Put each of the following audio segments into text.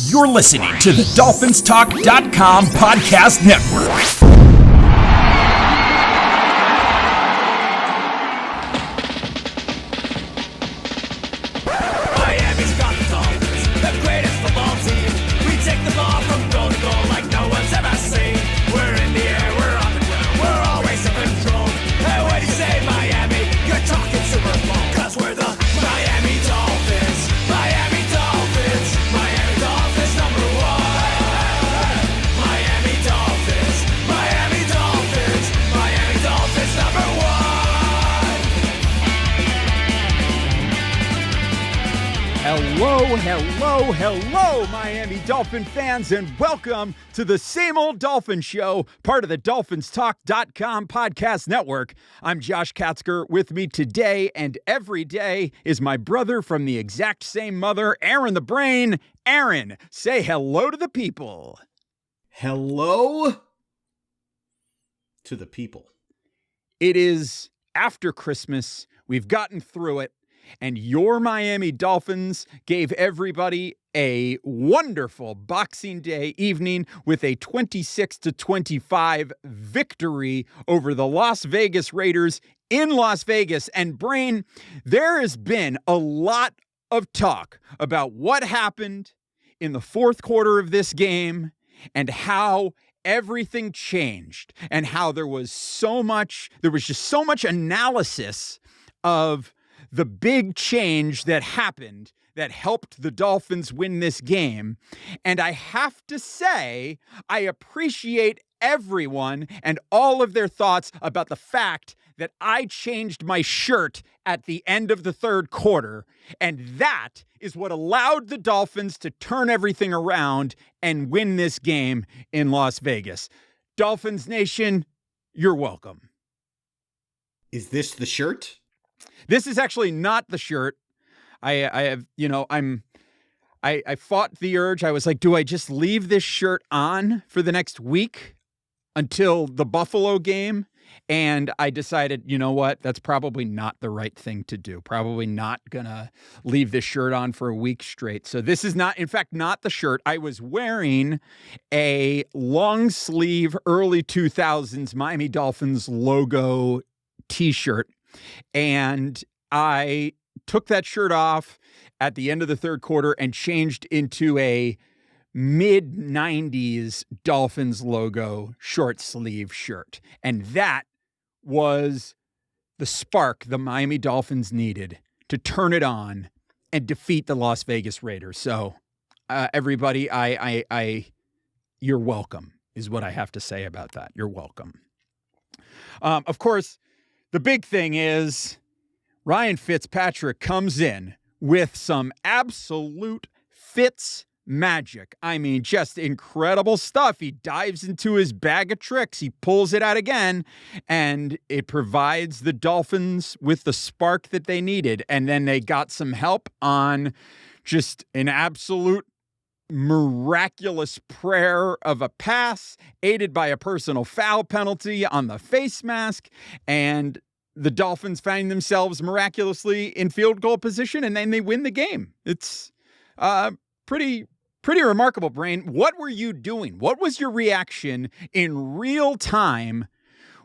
You're listening to the DolphinsTalk.com podcast network. Hello, Miami Dolphin fans, and welcome to the Same Old Dolphin Show, part of the DolphinsTalk.com podcast network. I'm Josh Katzker. With me today and every day is my brother from the exact same mother, Aaron the Brain. Aaron, say hello to the people. Hello to the people. It is after Christmas. We've gotten through it. And your Miami Dolphins gave everybody a wonderful Boxing Day evening with a 26-25 victory over the Las Vegas Raiders in Las Vegas. And Brain, there has been a lot of talk about what happened in the fourth quarter of this game and how everything changed and how there was just so much analysis of the big change that happened that helped the Dolphins win this game. And I have to say, I appreciate everyone and all of their thoughts about the fact that I changed my shirt at the end of the third quarter. And that is what allowed the Dolphins to turn everything around and win this game in Las Vegas. Dolphins Nation, you're welcome. Is this the shirt? This is actually not the shirt. I fought the urge. I was like, do I just leave this shirt on for the next week until the Buffalo game? And I decided, you know what? That's probably not the right thing to do. Probably not gonna leave this shirt on for a week straight. So this is not, in fact, not the shirt. I was wearing a long sleeve early 2000s Miami Dolphins logo t-shirt. And I took that shirt off at the end of the third quarter and changed into a mid-90s Dolphins logo short sleeve shirt. And that was the spark the Miami Dolphins needed to turn it on and defeat the Las Vegas Raiders. So everybody, you're welcome is what I have to say about that. You're welcome. Of course, the big thing is Ryan Fitzpatrick comes in with some absolute Fitz magic. I mean, just incredible stuff. He dives into his bag of tricks. He pulls it out again, and it provides the Dolphins with the spark that they needed. And then they got some help on just an absolute miraculous prayer of a pass, aided by a personal foul penalty on the face mask, and the Dolphins find themselves miraculously in field goal position, and then they win the game. It's pretty remarkable, Brain. What were you doing? What was your reaction in real time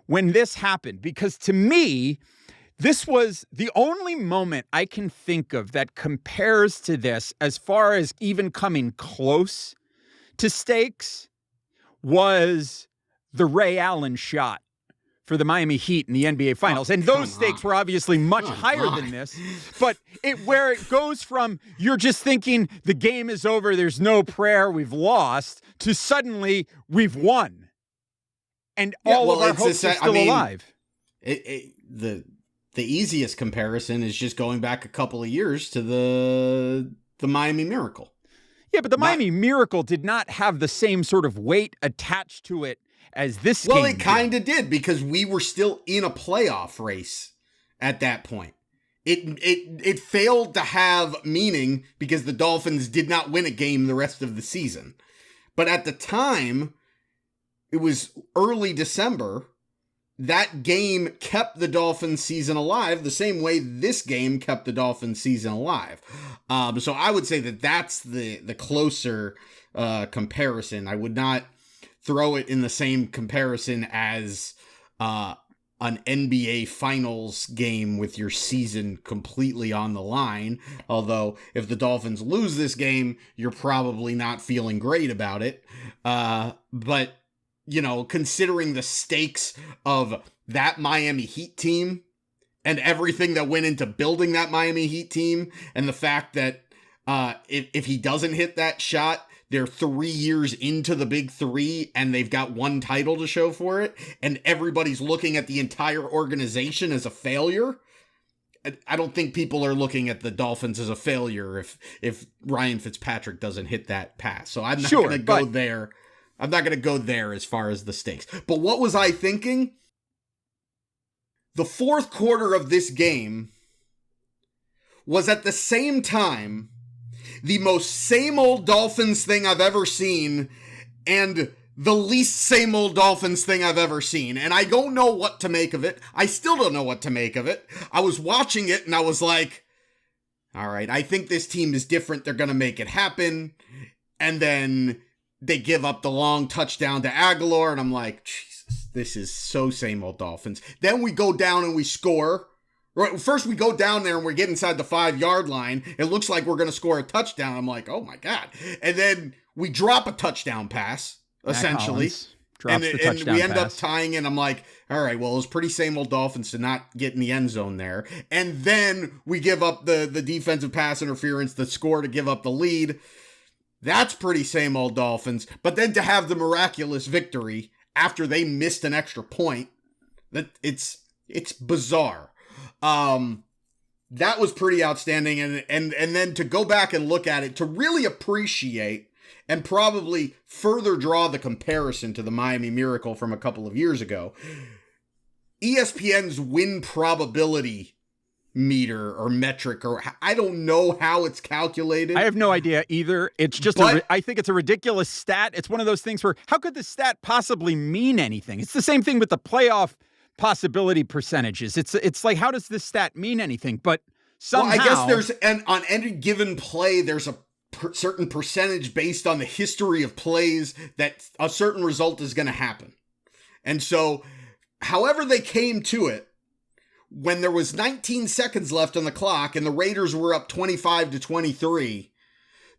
when this happened? Because to me, this was the only moment I can think of that compares to this as far as even coming close to stakes was the Ray Allen shot for the Miami Heat in the NBA Finals. And those stakes were obviously much higher than this. But where it goes from you're just thinking the game is over, there's no prayer, we've lost, to suddenly we've won. And all of our hopes are still alive. The easiest comparison is just going back a couple of years to the Miami Miracle. Yeah, but the Miami Miracle did not have the same sort of weight attached to it as this game. Well, it kind of did, because we were still in a playoff race at that point. It failed to have meaning because the Dolphins did not win a game the rest of the season. But at the time, it was early December. that game kept the Dolphins season alive the same way this game kept the Dolphins season alive. So I would say that that's the closer comparison. I would not throw it in the same comparison as an NBA Finals game with your season completely on the line. Although, if the Dolphins lose this game, you're probably not feeling great about it. But, you know, considering the stakes of that Miami Heat team and everything that went into building that Miami Heat team, and the fact that if he doesn't hit that shot, they're 3 years into the big three and they've got one title to show for it, and everybody's looking at the entire organization as a failure. I don't think people are looking at the Dolphins as a failure if Ryan Fitzpatrick doesn't hit that pass. So I'm not going to go there. I'm not going to go there as far as the stakes. But what was I thinking? The fourth quarter of this game was at the same time the most same old Dolphins thing I've ever seen and the least same old Dolphins thing I've ever seen. And I don't know what to make of it. I still don't know what to make of it. I was watching it and I was like, all right, I think this team is different. They're going to make it happen. And then they give up the long touchdown to Aguilar. And I'm like, Jesus, this is so same old Dolphins. Then we go down and we score. Right, first we go down there and we get inside the 5-yard line. It looks like we're going to score a touchdown. I'm like, oh my God. And then we drop a touchdown pass, essentially. And we end up tying in. I'm like, all right, well, it was pretty same old Dolphins to not get in the end zone there. And then we give up the defensive pass interference, the score to give up the lead. That's pretty same old Dolphins. But then to have the miraculous victory after they missed an extra point, that it's bizarre. That was pretty outstanding. And then to go back and look at it, to really appreciate and probably further draw the comparison to the Miami Miracle from a couple of years ago, ESPN's win probability meter or metric, or I don't know how it's calculated. I have no idea either. It's just, I think it's a ridiculous stat. It's one of those things where how could the stat possibly mean anything? It's the same thing with the playoff possibility percentages. It's like, how does this stat mean anything? But somehow, well, I guess on any given play, there's a certain percentage based on the history of plays that a certain result is going to happen. And so, however they came to it, when there was 19 seconds left on the clock and the Raiders were up 25-23,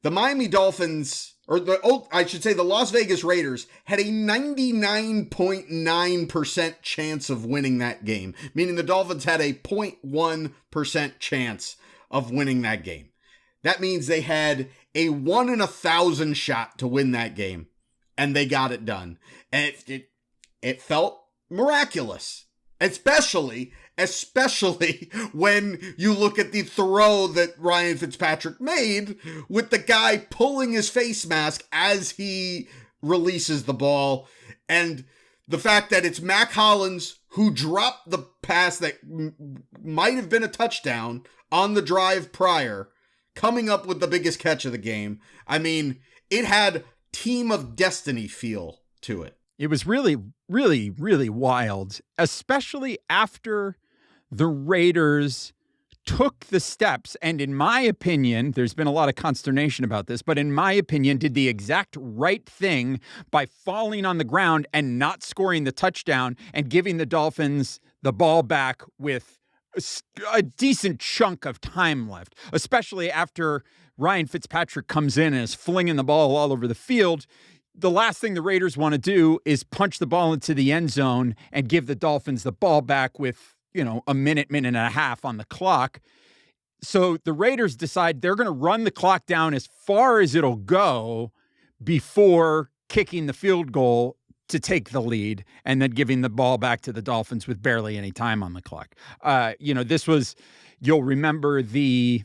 the Miami Dolphins, or the Las Vegas Raiders, had a 99.9% chance of winning that game, meaning the Dolphins had a 0.1% chance of winning that game. That means they had a 1 in 1,000 shot to win that game, and they got it done. And it felt miraculous, especially when you look at the throw that Ryan Fitzpatrick made with the guy pulling his face mask as he releases the ball. And the fact that it's Mac Hollins who dropped the pass that might have been a touchdown on the drive prior, coming up with the biggest catch of the game. I mean, it had Team of Destiny feel to it. It was really, really, really wild, especially after the Raiders took the steps, and in my opinion, there's been a lot of consternation about this, but in my opinion, did the exact right thing by falling on the ground and not scoring the touchdown and giving the Dolphins the ball back with a decent chunk of time left, especially after Ryan Fitzpatrick comes in and is flinging the ball all over the field. The last thing the Raiders want to do is punch the ball into the end zone and give the Dolphins the ball back with, a minute and a half on the clock. So the Raiders decide they're going to run the clock down as far as it'll go before kicking the field goal to take the lead and then giving the ball back to the Dolphins with barely any time on the clock. This was, you'll remember the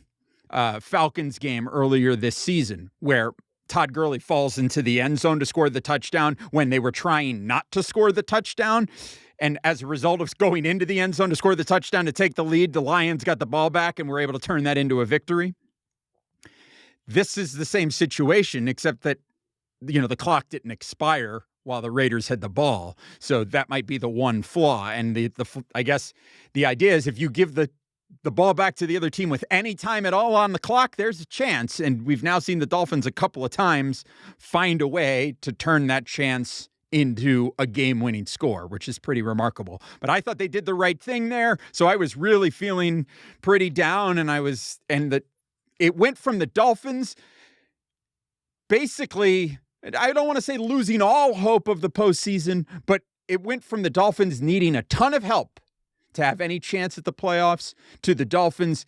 Falcons game earlier this season where Todd Gurley falls into the end zone to score the touchdown when they were trying not to score the touchdown. And as a result of going into the end zone to score the touchdown to take the lead, the Lions got the ball back and were able to turn that into a victory. This is the same situation, except that, the clock didn't expire while the Raiders had the ball. So that might be the one flaw. And I guess the idea is if you give the ball back to the other team with any time at all on the clock, there's a chance. And we've now seen the Dolphins a couple of times find a way to turn that chance into a game-winning score, which is pretty remarkable. But I thought they did the right thing there. So I was really feeling pretty down, it went from the Dolphins basically, I don't want to say losing all hope of the postseason, but it went from the Dolphins needing a ton of help to have any chance at the playoffs to the Dolphins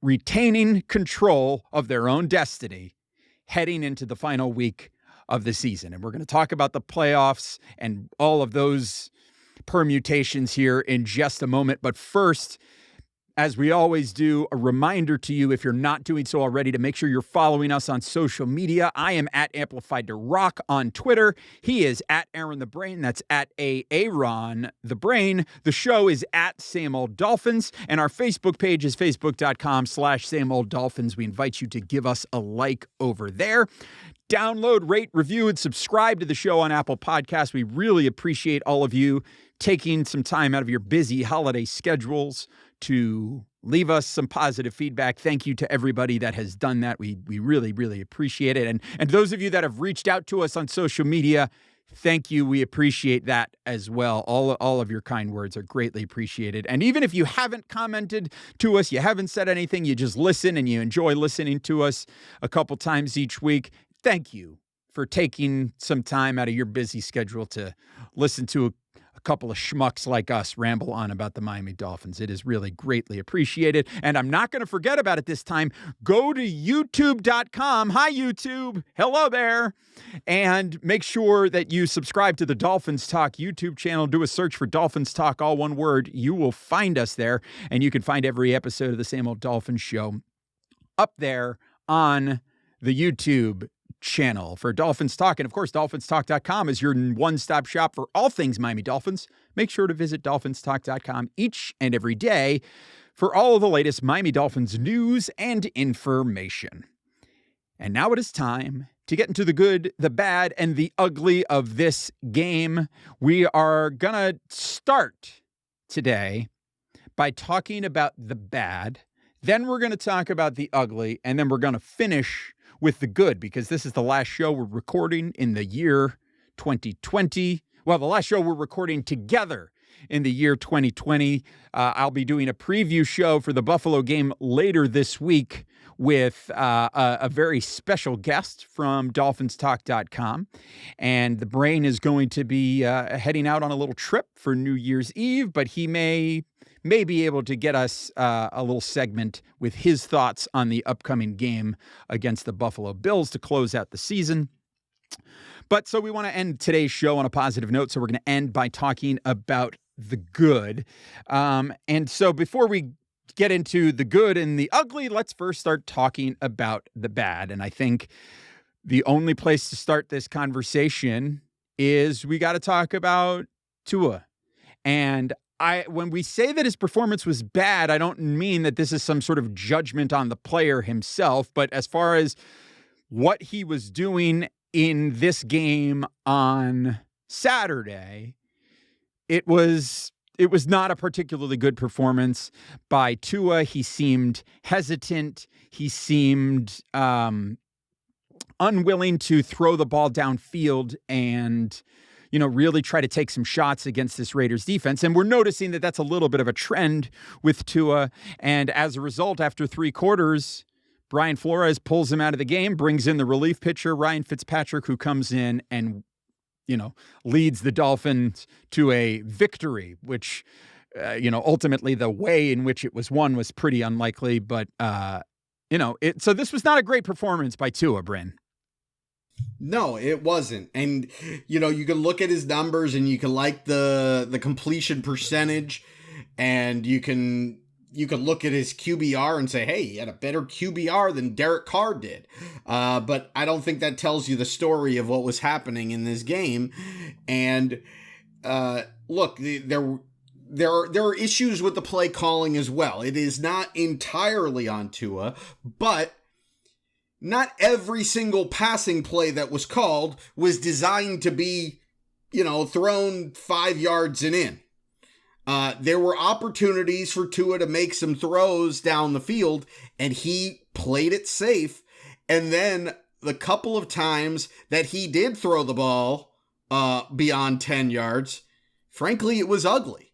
retaining control of their own destiny heading into the final week of the season. And we're going to talk about the playoffs and all of those permutations here in just a moment. But first, as we always do, a reminder to you, if you're not doing so already, to make sure you're following us on social media. I am at Amplified to Rock on Twitter. He is at Aaron the Brain. That's at Aaron the Brain. The show is at Same Old Dolphins. And our Facebook page is facebook.com/Same Old Dolphins. We invite you to give us a like over there. Download, rate, review, and subscribe to the show on Apple Podcasts. We really appreciate all of you taking some time out of your busy holiday schedules to leave us some positive feedback. Thank you to everybody that has done that. We really, really appreciate it. And those of you that have reached out to us on social media, thank you. We appreciate that as well. All of your kind words are greatly appreciated. And even if you haven't commented to us, you haven't said anything, you just listen and you enjoy listening to us a couple times each week, thank you for taking some time out of your busy schedule to listen to a couple of schmucks like us ramble on about the Miami Dolphins. It is really greatly appreciated. And I'm not going to forget about it this time. Go to youtube.com. Hi, YouTube. Hello there. And make sure that you subscribe to the Dolphins Talk YouTube channel. Do a search for Dolphins Talk, all one word. You will find us there. And you can find every episode of the Same Old Dolphins Show up there on the YouTube channel for Dolphins Talk. And of course, dolphinstalk.com is your one-stop shop for all things Miami Dolphins. Make sure to visit dolphinstalk.com each and every day for all of the latest Miami Dolphins news and information. And now it is time to get into the good, the bad, and the ugly of this game. We are going to start today by talking about the bad. Then we're going to talk about the ugly, and then we're going to finish with the good, because this is the last show we're recording in the year 2020. Well, the last show we're recording together in the year 2020. I'll be doing a preview show for the Buffalo game later this week with a very special guest from dolphinstalk.com. And the Brain is going to be heading out on a little trip for New Year's Eve, but he may be able to get us a little segment with his thoughts on the upcoming game against the Buffalo Bills to close out the season. But so we want to end today's show on a positive note. So we're going to end by talking about the good. And so before we get into the good and the ugly, let's first start talking about the bad. And I think the only place to start this conversation is we got to talk about Tua. And when we say that his performance was bad, I don't mean that this is some sort of judgment on the player himself, but as far as what he was doing in this game on Saturday, it was not a particularly good performance by Tua. He seemed hesitant. He seemed unwilling to throw the ball downfield and really try to take some shots against this Raiders defense. And we're noticing that that's a little bit of a trend with Tua. And as a result, after 3 quarters, Brian Flores pulls him out of the game, brings in the relief pitcher, Ryan Fitzpatrick, who comes in and, leads the Dolphins to a victory, which, ultimately the way in which it was won was pretty unlikely. But, so this was not a great performance by Tua, Bryn. No, it wasn't. And, you can look at his numbers and you can like the completion percentage, and you can look at his QBR and say, hey, he had a better QBR than Derek Carr did. But I don't think that tells you the story of what was happening in this game. And look, there are issues with the play calling as well. It is not entirely on Tua, but not every single passing play that was called was designed to be thrown 5 yards and in. There were opportunities for Tua to make some throws down the field, and he played it safe. And then the couple of times that he did throw the ball beyond 10 yards, frankly, it was ugly.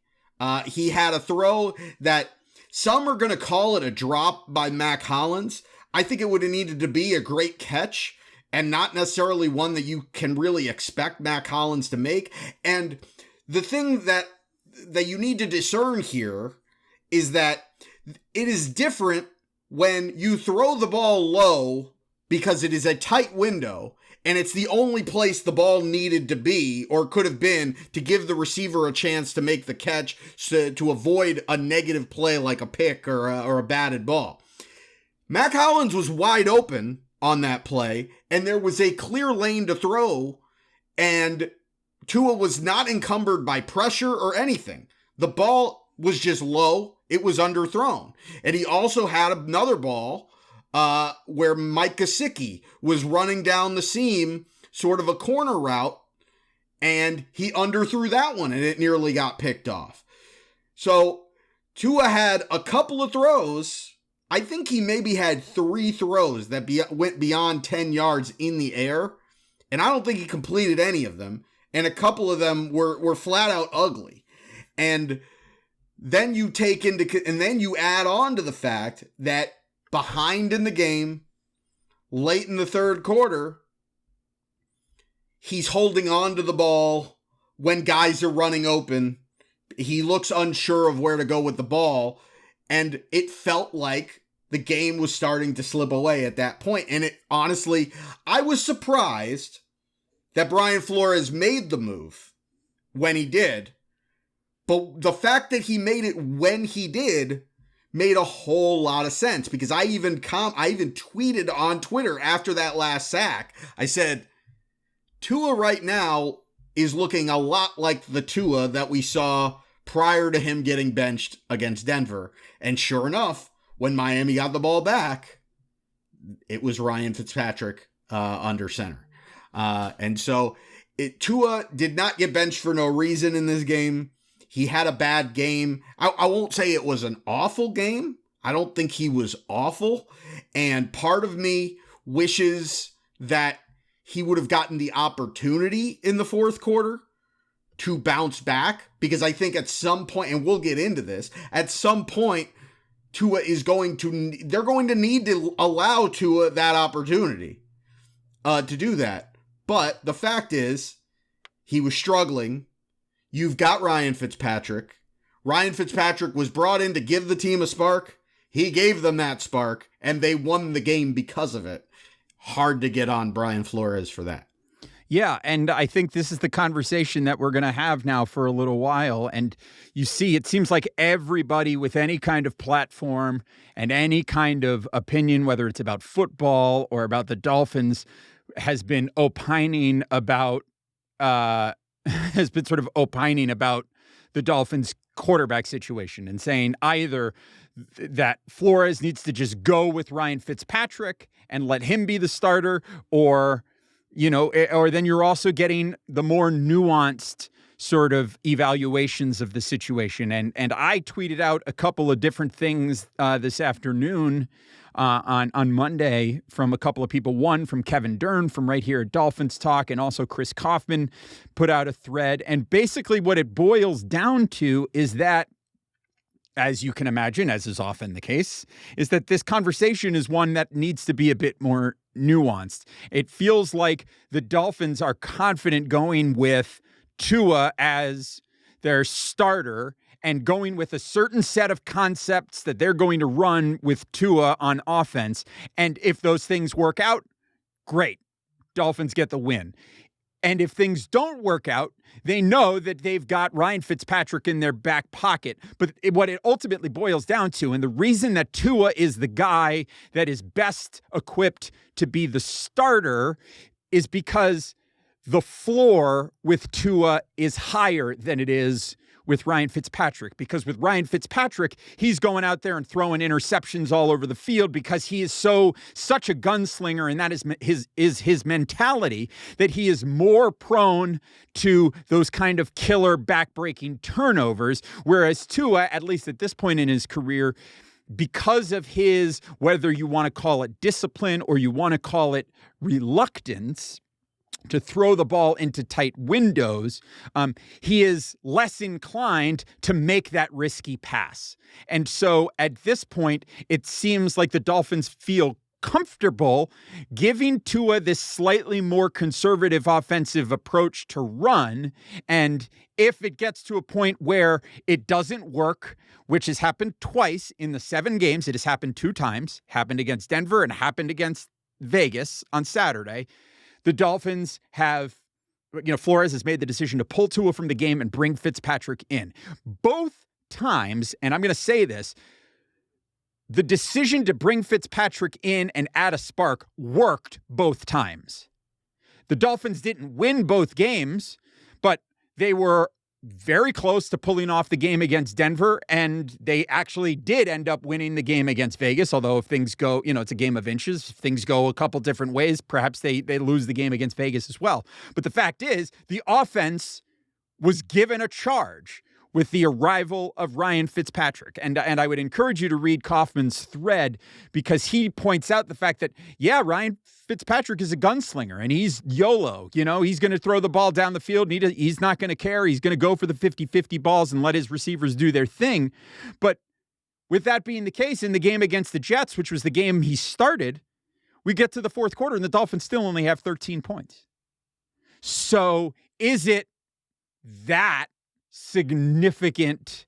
He had a throw that some are going to call it a drop by Mac Hollins. I think it would have needed to be a great catch and not necessarily one that you can really expect Mac Hollins to make. And the thing that you need to discern here is that it is different when you throw the ball low because it is a tight window and it's the only place the ball needed to be or could have been to give the receiver a chance to make the catch to avoid a negative play like a pick or a batted ball. Mac Hollins was wide open on that play, and there was a clear lane to throw, and Tua was not encumbered by pressure or anything. The ball was just low. It was underthrown. And he also had another ball where Mike Gesicki was running down the seam, sort of a corner route, and he underthrew that one, and it nearly got picked off. So Tua had a couple of throws. I think he maybe had 3 throws that went beyond 10 yards in the air, and I don't think he completed any of them. And a couple of them were flat out ugly. And then you add on to the fact that behind in the game, late in the third quarter, he's holding on to the ball when guys are running open. He looks unsure of where to go with the ball. And it felt like the game was starting to slip away at that point. And honestly, I was surprised that Brian Flores made the move when he did. But the fact that he made it when he did made a whole lot of sense, because I even tweeted on Twitter after that last sack. I said, Tua right now is looking a lot like the Tua that we saw prior to him getting benched against Denver. And sure enough, when Miami got the ball back, it was Ryan Fitzpatrick under center. And so Tua did not get benched for no reason in this game. He had a bad game. I won't say it was an awful game. I don't think he was awful. And part of me wishes that he would have gotten the opportunity in the fourth quarter to bounce back, because I think at some point, and we'll get into this, at some point, they're going to need to allow Tua that opportunity to do that. But the fact is, he was struggling. You've got Ryan Fitzpatrick. Ryan Fitzpatrick was brought in to give the team a spark. He gave them that spark, and they won the game because of it. Hard to get on Brian Flores for that. Yeah, and I think this is the conversation that we're going to have now for a little while. And you see, it seems like everybody with any kind of platform and any kind of opinion, whether it's about football or about the Dolphins, has been opining about the Dolphins quarterback situation and saying either that Flores needs to just go with Ryan Fitzpatrick and let him be the starter, or then you're also getting the more nuanced sort of evaluations of the situation. And I tweeted out a couple of different things this afternoon on Monday from a couple of people. One from Kevin Dern from right here at Dolphins Talk, and also Chris Kaufman put out a thread. And basically what it boils down to is that, as you can imagine, as is often the case, is that this conversation is one that needs to be a bit more nuanced. It feels like the Dolphins are confident going with Tua as their starter and going with a certain set of concepts that they're going to run with Tua on offense. And if those things work out, great. Dolphins get the win. And if things don't work out, they know that they've got Ryan Fitzpatrick in their back pocket. But what it ultimately boils down to, and the reason that Tua is the guy that is best equipped to be the starter, is because the floor with Tua is higher than it is with Ryan Fitzpatrick, because with Ryan Fitzpatrick, he's going out there and throwing interceptions all over the field because he is such a gunslinger, and that is his mentality, that he is more prone to those kind of killer backbreaking turnovers. Whereas Tua, at least at this point in his career, because of his, whether you want to call it discipline or you want to call it reluctance to throw the ball into tight windows, he is less inclined to make that risky pass. And so at this point, it seems like the Dolphins feel comfortable giving Tua this slightly more conservative offensive approach to run. And if it gets to a point where it doesn't work, which has happened twice in the 7 games, it has happened 2 times, happened against Denver and happened against Vegas on Saturday, the Dolphins have, Flores has made the decision to pull Tua from the game and bring Fitzpatrick in. Both times, and I'm going to say this, the decision to bring Fitzpatrick in and add a spark worked both times. The Dolphins didn't win both games, but they were very close to pulling off the game against Denver, and they actually did end up winning the game against Vegas, although if things go, it's a game of inches. If things go a couple different ways, perhaps they lose the game against Vegas as well. But the fact is, the offense was given a charge with the arrival of Ryan Fitzpatrick. And I would encourage you to read Kaufman's thread, because he points out the fact that, Ryan Fitzpatrick is a gunslinger and he's YOLO. He's going to throw the ball down the field. And he's not going to care. He's going to go for the 50-50 balls and let his receivers do their thing. But with that being the case, in the game against the Jets, which was the game he started, we get to the fourth quarter and the Dolphins still only have 13 points. So is it that significant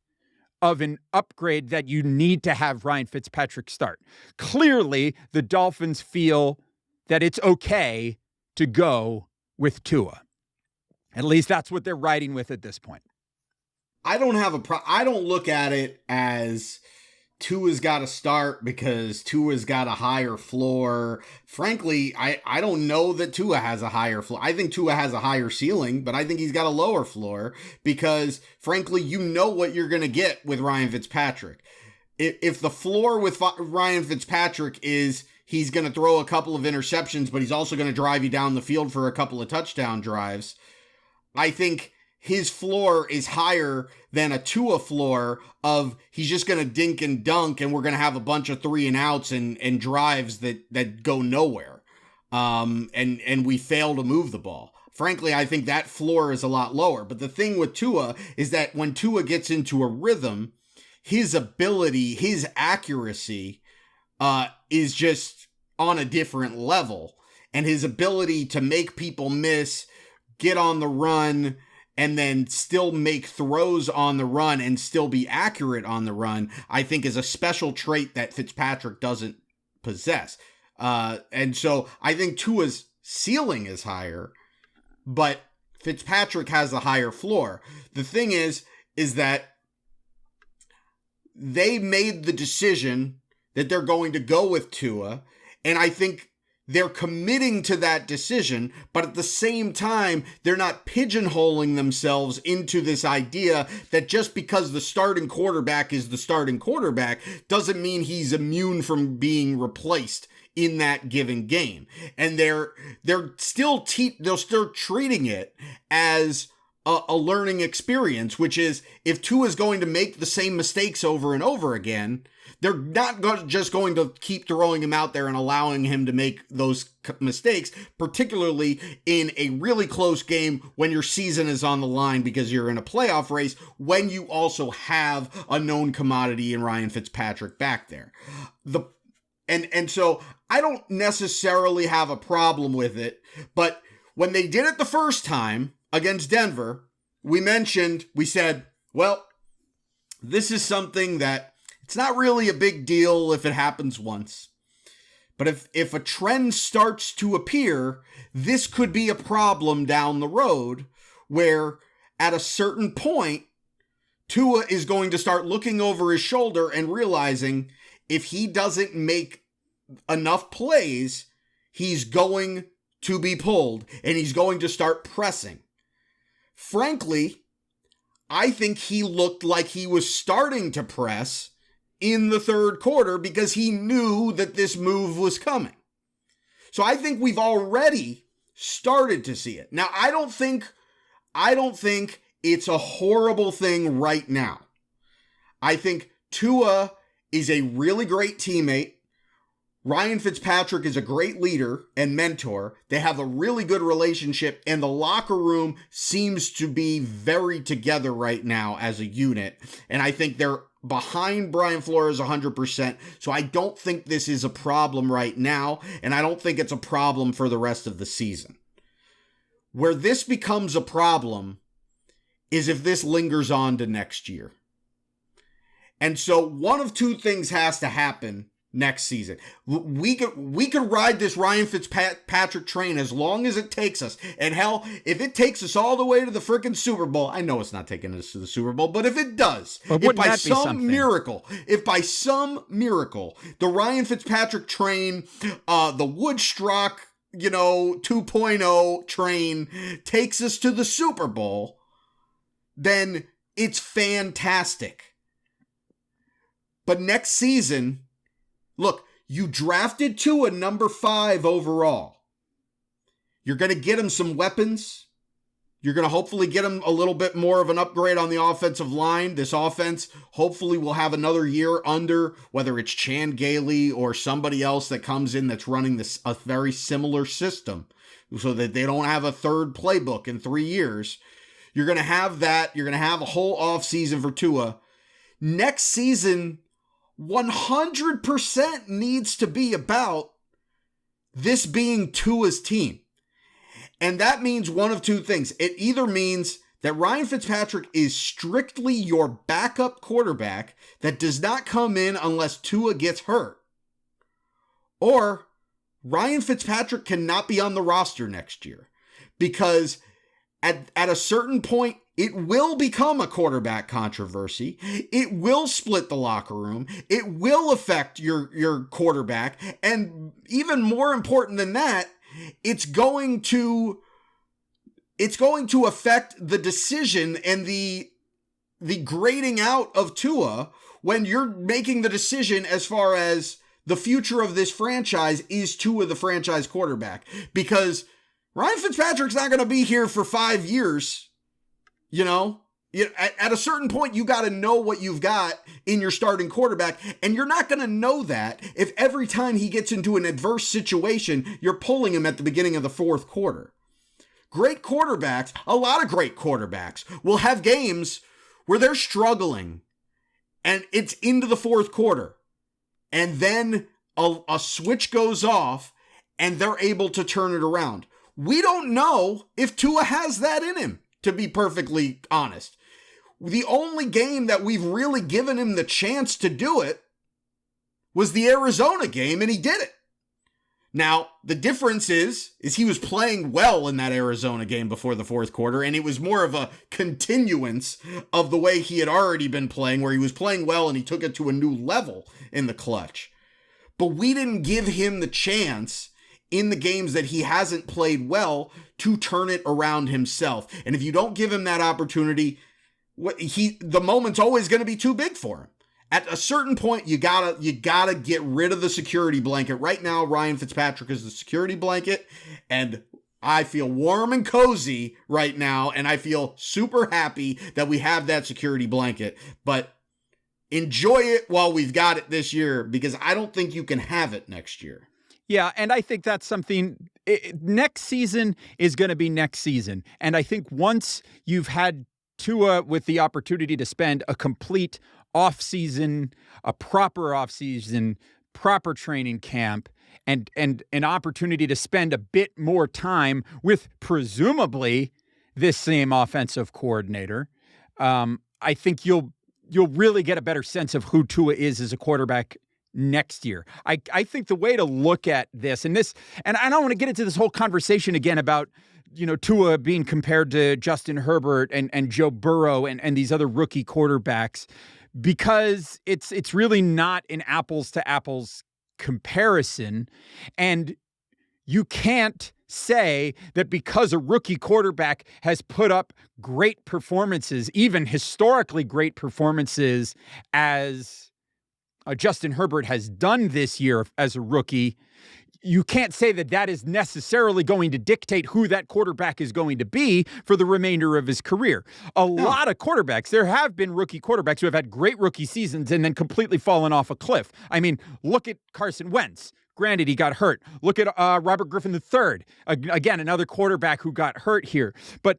of an upgrade that you need to have Ryan Fitzpatrick start? Clearly, the Dolphins feel that it's okay to go with Tua. At least that's what they're riding with at this point. I don't have I don't look at it as Tua's got to start because Tua's got a higher floor. Frankly, I don't know that Tua has a higher floor. I think Tua has a higher ceiling, but I think he's got a lower floor because, frankly, what you're going to get with Ryan Fitzpatrick. If the floor with Ryan Fitzpatrick is he's going to throw a couple of interceptions, but he's also going to drive you down the field for a couple of touchdown drives, I think his floor is higher than a Tua floor of he's just going to dink and dunk and we're going to have a bunch of 3 and outs and drives that go nowhere. And we fail to move the ball. Frankly, I think that floor is a lot lower. But the thing with Tua is that when Tua gets into a rhythm, his ability, his accuracy is just on a different level. And his ability to make people miss, get on the run, and then still make throws on the run and still be accurate on the run, I think is a special trait that Fitzpatrick doesn't possess. And so I think Tua's ceiling is higher, but Fitzpatrick has a higher floor. The thing is that they made the decision that they're going to go with Tua, and I think they're committing to that decision, but at the same time, they're not pigeonholing themselves into this idea that just because the starting quarterback is the starting quarterback doesn't mean he's immune from being replaced in that given game. And they're still treating it as a learning experience, which is if Tua is going to make the same mistakes over and over again, they're not just going to keep throwing him out there and allowing him to make those mistakes, particularly in a really close game when your season is on the line because you're in a playoff race, when you also have a known commodity in Ryan Fitzpatrick back there. And so I don't necessarily have a problem with it, but when they did it the first time against Denver, we said, well, this is something that it's not really a big deal if it happens once. But if a trend starts to appear, this could be a problem down the road where at a certain point, Tua is going to start looking over his shoulder and realizing if he doesn't make enough plays, he's going to be pulled and he's going to start pressing. Frankly, I think he looked like he was starting to press in the third quarter because he knew that this move was coming. So I think we've already started to see it. Now, I don't think it's a horrible thing right now. I think Tua is a really great teammate. Ryan Fitzpatrick is a great leader and mentor. They have a really good relationship, and the locker room seems to be very together right now as a unit. And I think they're behind Brian Flores 100%. So I don't think this is a problem right now, and I don't think it's a problem for the rest of the season. Where this becomes a problem is if this lingers on to next year. And so one of two things has to happen next season. We could ride this Ryan Fitzpatrick train as long as it takes us. And hell, if it takes us all the way to the freaking Super Bowl, I know it's not taking us to the Super Bowl, but if it does, if by some miracle, the Ryan Fitzpatrick train, the Woodstock, 2.0 train takes us to the Super Bowl, then it's fantastic. But next season, look, you drafted Tua number 5 overall. You're going to get him some weapons. You're going to hopefully get him a little bit more of an upgrade on the offensive line. This offense hopefully will have another year under, whether it's Chan Gailey or somebody else that comes in that's running a very similar system so that they don't have a third playbook in 3 years. You're going to have that. You're going to have a whole offseason for Tua. Next season, 100% needs to be about this being Tua's team. And that means one of two things. It either means that Ryan Fitzpatrick is strictly your backup quarterback that does not come in unless Tua gets hurt, or Ryan Fitzpatrick cannot be on the roster next year, because at a certain point, it will become a quarterback controversy. It will split the locker room. It will affect your quarterback. And even more important than that, it's going to affect the decision and the grading out of Tua when you're making the decision as far as the future of this franchise. Is Tua the franchise quarterback? Because Ryan Fitzpatrick's not going to be here for 5 years. At a certain point, you got to know what you've got in your starting quarterback, and you're not going to know that if every time he gets into an adverse situation, you're pulling him at the beginning of the fourth quarter. Great quarterbacks, a lot of great quarterbacks, will have games where they're struggling, and it's into the fourth quarter, and then a switch goes off, and they're able to turn it around. We don't know if Tua has that in him, to be perfectly honest. The only game that we've really given him the chance to do it was the Arizona game, and he did it. Now, the difference is he was playing well in that Arizona game before the fourth quarter, and it was more of a continuance of the way he had already been playing, where he was playing well and he took it to a new level in the clutch. But we didn't give him the chance in the games that he hasn't played well to turn it around himself. And if you don't give him that opportunity, the moment's always going to be too big for him. At a certain point, you gotta get rid of the security blanket. Right now, Ryan Fitzpatrick is the security blanket, and I feel warm and cozy right now, and I feel super happy that we have that security blanket. But enjoy it while we've got it this year, because I don't think you can have it next year. Yeah, and I think that's something. Next season is going to be next season. And I think once you've had Tua with the opportunity to spend a complete offseason, a proper offseason, proper training camp, and an opportunity to spend a bit more time with presumably this same offensive coordinator, I think you'll really get a better sense of who Tua is as a quarterback next year. I think the way to look at this, and I don't want to get into this whole conversation again about, Tua being compared to Justin Herbert and Joe Burrow and these other rookie quarterbacks, because it's really not an apples to apples comparison. And you can't say that because a rookie quarterback has put up great performances, even historically great performances, as Justin Herbert has done this year as a rookie, you can't say that that is necessarily going to dictate who that quarterback is going to be for the remainder of his career. A lot of quarterbacks, there have been rookie quarterbacks who have had great rookie seasons and then completely fallen off a cliff. I mean, look at Carson Wentz. Granted, he got hurt. Look at Robert Griffin III. Again, another quarterback who got hurt here. But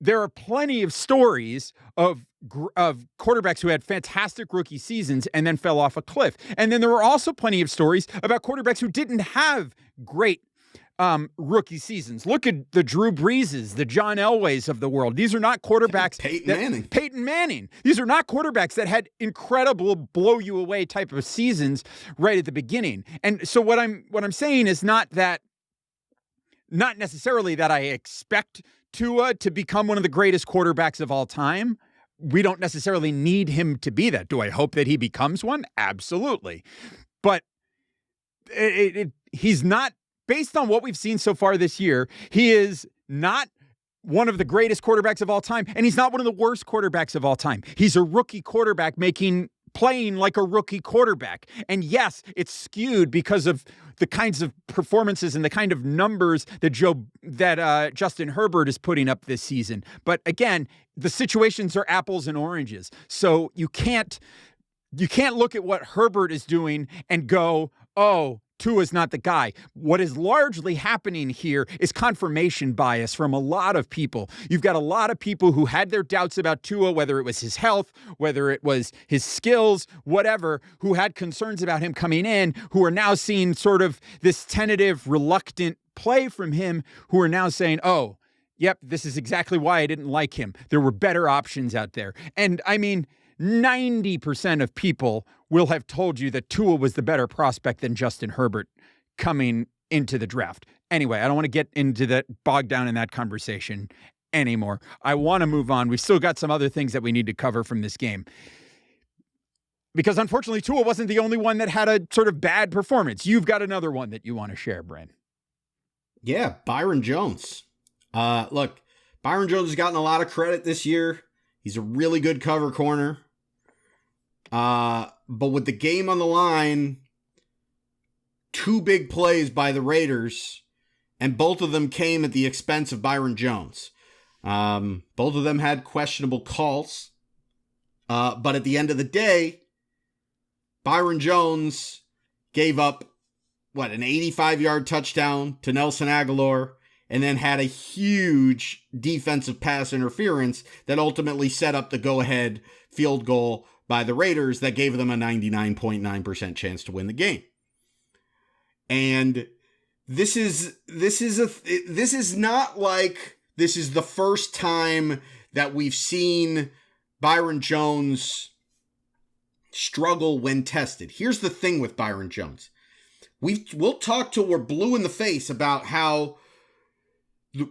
there are plenty of stories of quarterbacks who had fantastic rookie seasons and then fell off a cliff. And then there were also plenty of stories about quarterbacks who didn't have great rookie seasons. Look at the Drew Breeses, the John Elways of the world. These are not quarterbacks. Peyton Manning. These are not quarterbacks that had incredible blow you away type of seasons right at the beginning. And so what I'm saying is not necessarily that I expect Tua to become one of the greatest quarterbacks of all time. We don't necessarily need him to be that. Do I hope that he becomes one? Absolutely. But he's not, based on what we've seen so far this year, he is not one of the greatest quarterbacks of all time, and he's not one of the worst quarterbacks of all time. He's a rookie quarterback playing like a rookie quarterback. And yes, it's skewed because of the kinds of performances and the kind of numbers that Justin Herbert is putting up this season. But again, the situations are apples and oranges. So you can't look at what Herbert is doing and go, oh, Tua's not the guy. What is largely happening here is confirmation bias from a lot of people. You've got a lot of people who had their doubts about Tua, whether it was his health, whether it was his skills, whatever, who had concerns about him coming in, who are now seeing sort of this tentative, reluctant play from him, who are now saying, oh, yep, this is exactly why I didn't like him. There were better options out there. And I mean, 90% of people will have told you that Tua was the better prospect than Justin Herbert coming into the draft. Anyway, I don't want to get into that, bogged down in that conversation anymore. I want to move on. We've still got some other things that we need to cover from this game. Because unfortunately, Tua wasn't the only one that had a sort of bad performance. You've got another one that you want to share, Brent. Yeah, Byron Jones. Look, Byron Jones has gotten a lot of credit this year. He's a really good cover corner. But with the game on the line, 2 big plays by the Raiders, and both of them came at the expense of Byron Jones. Both of them had questionable calls. But at the end of the day, Byron Jones gave up, an 85-yard touchdown to Nelson Aguilar, and then had a huge defensive pass interference that ultimately set up the go-ahead field goal by the Raiders that gave them a 99.9% chance to win the game. And this is not like this is the first time that we've seen Byron Jones struggle when tested. Here's the thing with Byron Jones. We'll talk till we're blue in the face about how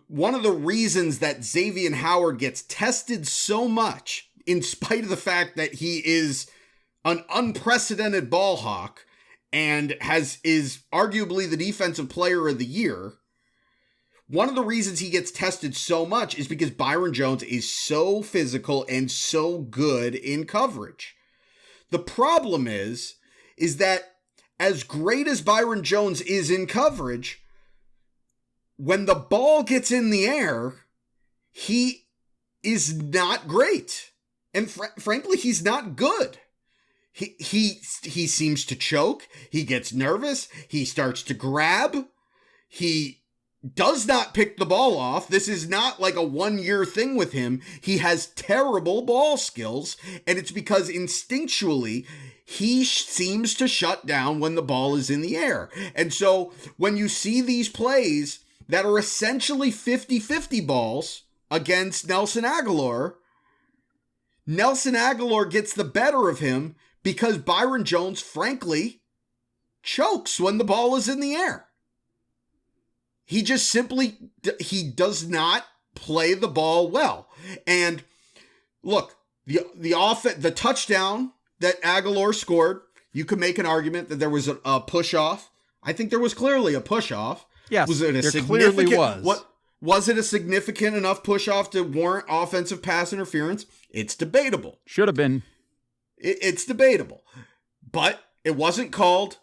one of the reasons that Xavier Howard gets tested so much, in spite of the fact that he is an unprecedented ball hawk and is arguably the defensive player of the year, one of the reasons he gets tested so much is because Byron Jones is so physical and so good in coverage. The problem is that as great as Byron Jones is in coverage, when the ball gets in the air, he is not great. And frankly, he's not good. He seems to choke. He gets nervous. He starts to grab. He does not pick the ball off. This is not like a 1-year thing with him. He has terrible ball skills, and it's because instinctually he seems to shut down when the ball is in the air. And so when you see these plays that are essentially 50-50 balls against Nelson Aguilar gets the better of him because Byron Jones, frankly, chokes when the ball is in the air. He just simply, he does not play the ball well. And look, the touchdown that Aguilar scored, you could make an argument that there was a push-off. I think there was clearly a push-off. Yes, Was it a there significant? clearly was. What was it a significant enough push off to warrant offensive pass interference? It's debatable. Should have been. It's debatable, but it wasn't called.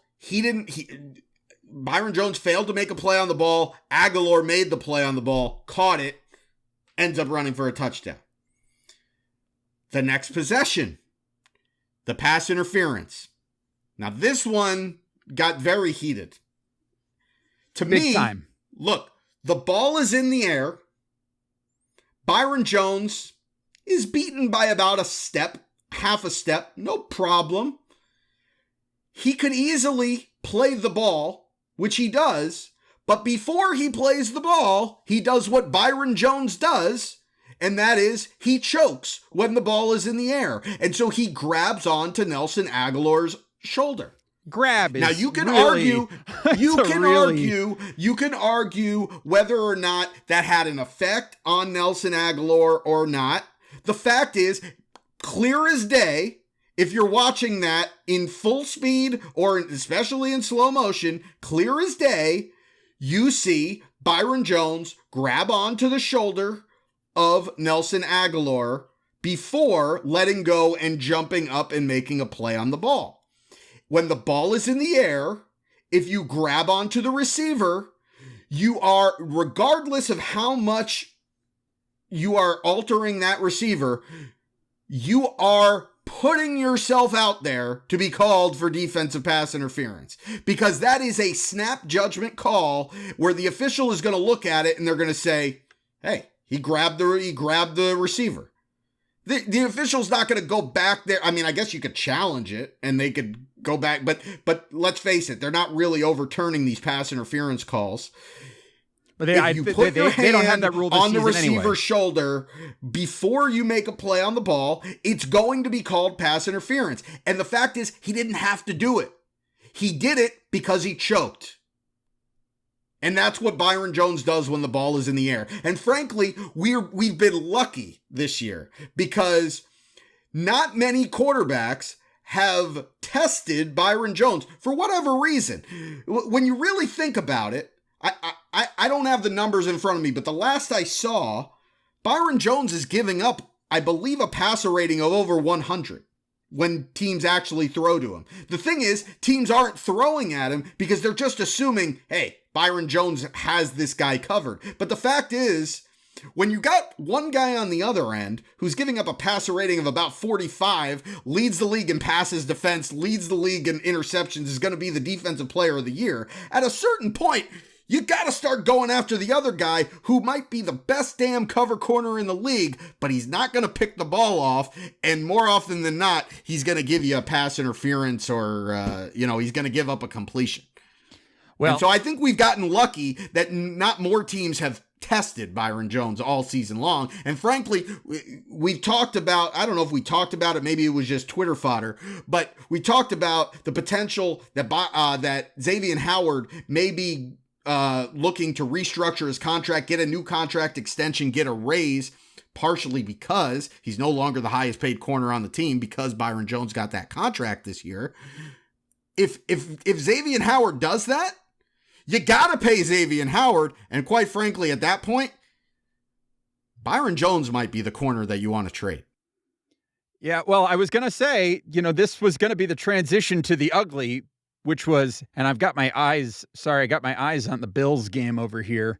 Byron Jones failed to make a play on the ball. Aguilar made the play on the ball, caught it, ends up running for a touchdown. The next possession, the pass interference. Now this one got very heated. To Big me, time. Look, the ball is in the air. Byron Jones is beaten by about a step, half a step, no problem. He could easily play the ball, which he does, but before he plays the ball, he does what Byron Jones does, and that is he chokes when the ball is in the air. And so he grabs onto Nelson Aguilar's shoulder. Grab is now you can really, you can argue whether or not that had an effect on Nelson Aguilar or not. The fact is, clear as day, if you're watching that in full speed or especially in slow motion, clear as day, you see Byron Jones grab onto the shoulder of Nelson Aguilar before letting go and jumping up and making a play on the ball. When the ball is in the air, if you grab onto the receiver, you are, regardless of how much you are altering that receiver, you are putting yourself out there to be called for defensive pass interference, because that is a snap judgment call where the official is going to look at it and they're going to say, hey, he grabbed the receiver. The official's not going to go back there. I mean, I guess you could challenge it and they could go back, but let's face it, they're not really overturning these pass interference calls. But they don't have that rule this on the receiver's anyway. Shoulder before you make a play on the ball, it's going to be called pass interference. And the fact is, he didn't have to do it. He did it because he choked. And that's what Byron Jones does when the ball is in the air. And frankly, we've been lucky this year because not many quarterbacks have tested Byron Jones for whatever reason. When you really think about it, I don't have the numbers in front of me, but the last I saw, Byron Jones is giving up, I believe, a passer rating of over 100 when teams actually throw to him. The thing is, teams aren't throwing at him because they're just assuming, hey, Byron Jones has this guy covered. But the fact is, when you got one guy on the other end who's giving up a passer rating of about 45, leads the league in passes defense, leads the league in interceptions, is going to be the defensive player of the year, at a certain point, you got to start going after the other guy who might be the best damn cover corner in the league, but he's not going to pick the ball off. And more often than not, he's going to give you a pass interference or, he's going to give up a completion. Well, and so I think we've gotten lucky that not more teams have tested Byron Jones all season long. And frankly, we've talked about, I don't know if we talked about it, maybe it was just Twitter fodder, but we talked about the potential that Xavier Howard may be looking to restructure his contract, get a new contract extension, get a raise, partially because he's no longer the highest paid corner on the team because Byron Jones got that contract this year. If Xavier Howard does that, you got to pay Xavier Howard. And quite frankly, at that point, Byron Jones might be the corner that you want to trade. Yeah, well, I was going to say, this was going to be the transition to the ugly, which was, and I got my eyes on the Bills game over here.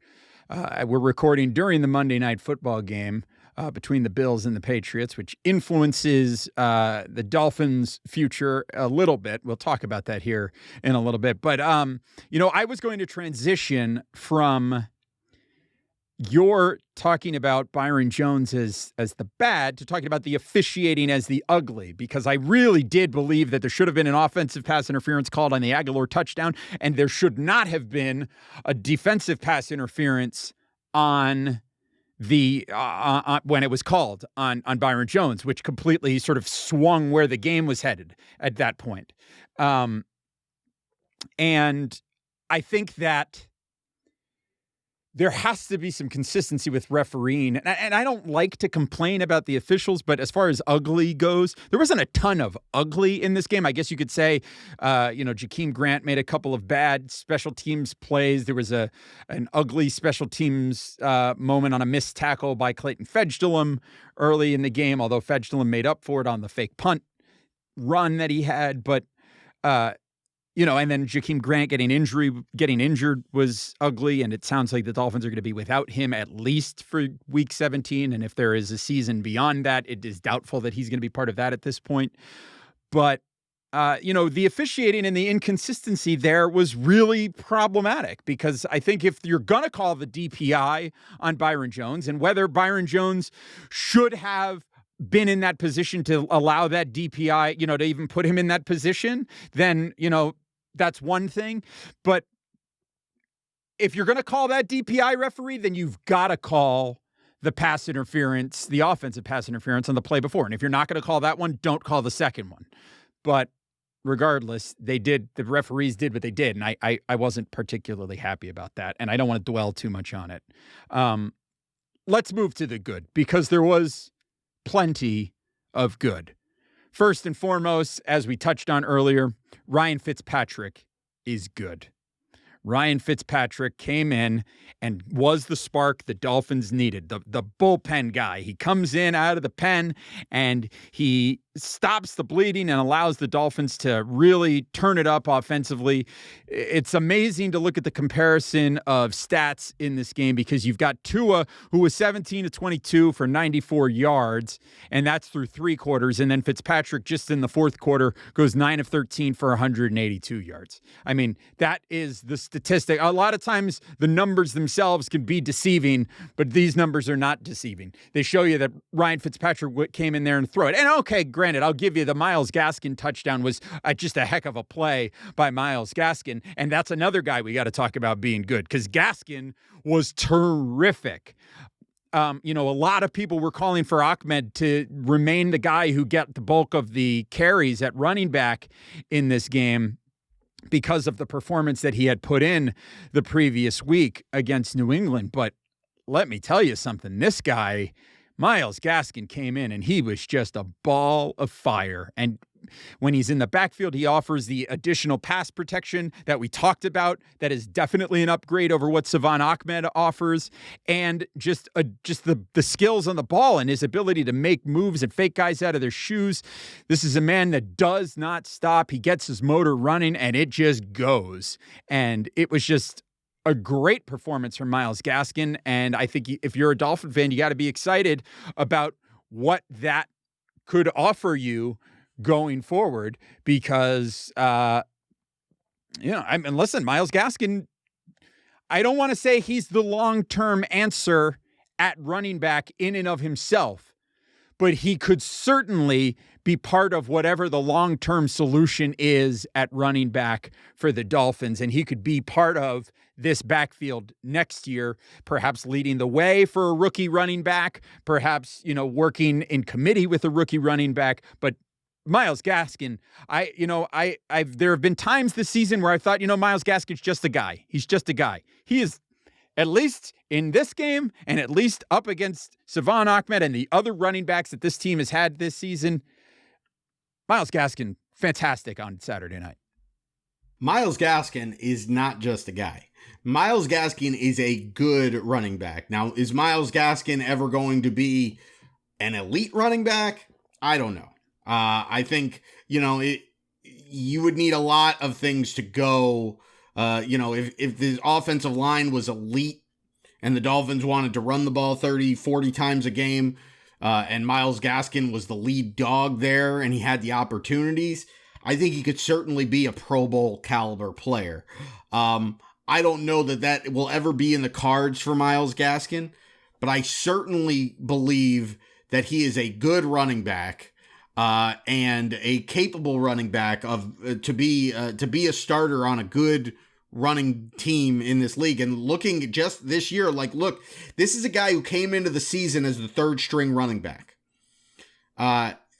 We're recording during the Monday Night Football game between the Bills and the Patriots, which influences the Dolphins' future a little bit. We'll talk about that here in a little bit. But, I was going to transition from your talking about Byron Jones as the bad to talking about the officiating as the ugly, because I really did believe that there should have been an offensive pass interference called on the Aguilar touchdown, and there should not have been a defensive pass interference on the when it was called on Byron Jones, which completely sort of swung where the game was headed at that point. And I think that there has to be some consistency with refereeing. And I don't like to complain about the officials, but as far as ugly goes, there wasn't a ton of ugly in this game. I guess you could say, Jakeem Grant made a couple of bad special teams plays. There was an ugly special teams moment on a missed tackle by Clayton Fedgelum early in the game, although Fedgelum made up for it on the fake punt run that he had. But, and then Jakeem Grant getting injured was ugly, and it sounds like the Dolphins are going to be without him at least for Week 17, and if there is a season beyond that, it is doubtful that he's going to be part of that at this point. But, the officiating and the inconsistency there was really problematic, because I think if you're going to call the DPI on Byron Jones, and whether Byron Jones should have been in that position to allow that DPI, to even put him in that position, then, that's one thing. But if you're going to call that DPI referee, then you've got to call the pass interference, the offensive pass interference on the play before. And if you're not going to call that one, don't call the second one. But regardless, the referees did what they did. And I wasn't particularly happy about that. And I don't want to dwell too much on it. Let's move to the good, because there was plenty of good. First and foremost, as we touched on earlier, Ryan Fitzpatrick is good. Ryan Fitzpatrick came in and was the spark the Dolphins needed, the bullpen guy. He comes in out of the pen and he stops the bleeding and allows the Dolphins to really turn it up offensively. It's amazing to look at the comparison of stats in this game, because you've got Tua, who was 17 of 22 for 94 yards, and that's through 3 quarters. And then Fitzpatrick, just in the 4th quarter, goes 9 of 13 for 182 yards. I mean, that is the statistic. A lot of times the numbers themselves can be deceiving, but these numbers are not deceiving. They show you that Ryan Fitzpatrick came in there and threw it. And okay, granted, I'll give you the Myles Gaskin touchdown was just a heck of a play by Myles Gaskin. And that's another guy we got to talk about being good, because Gaskin was terrific. A lot of people were calling for Ahmed to remain the guy who get the bulk of the carries at running back in this game, because of the performance that he had put in the previous week against New England. But let me tell you something, this guy, Myles Gaskin, came in and he was just a ball of fire. And when he's in the backfield, he offers the additional pass protection that we talked about. That is definitely an upgrade over what Savon Ahmed offers. And just the skills on the ball and his ability to make moves and fake guys out of their shoes. This is a man that does not stop. He gets his motor running and it just goes. And it was just a great performance from Myles Gaskin. And I think if you're a Dolphin fan, you got to be excited about what that could offer you going forward, because, listen, Myles Gaskin, I don't want to say he's the long-term answer at running back in and of himself, but he could certainly be part of whatever the long-term solution is at running back for the Dolphins. And he could be part of this backfield next year, perhaps leading the way for a rookie running back, perhaps, working in committee with a rookie running back. But Myles Gaskin, there have been times this season where I thought, Myles Gaskin's just a guy. He's just a guy. He is, at least in this game, and at least up against Savon Ahmed and the other running backs that this team has had this season, Myles Gaskin, fantastic on Saturday night. Myles Gaskin is not just a guy. Myles Gaskin is a good running back. Now, is Myles Gaskin ever going to be an elite running back? I don't know. I think, you would need a lot of things to go, if the offensive line was elite and the Dolphins wanted to run the ball 30, 40 times a game, and Myles Gaskin was the lead dog there and he had the opportunities, I think he could certainly be a Pro Bowl caliber player. I don't know that will ever be in the cards for Myles Gaskin, but I certainly believe that he is a good running back. And a capable running back to be a starter on a good running team in this league. And looking just this year, look, this is a guy who came into the season as the 3rd string running back.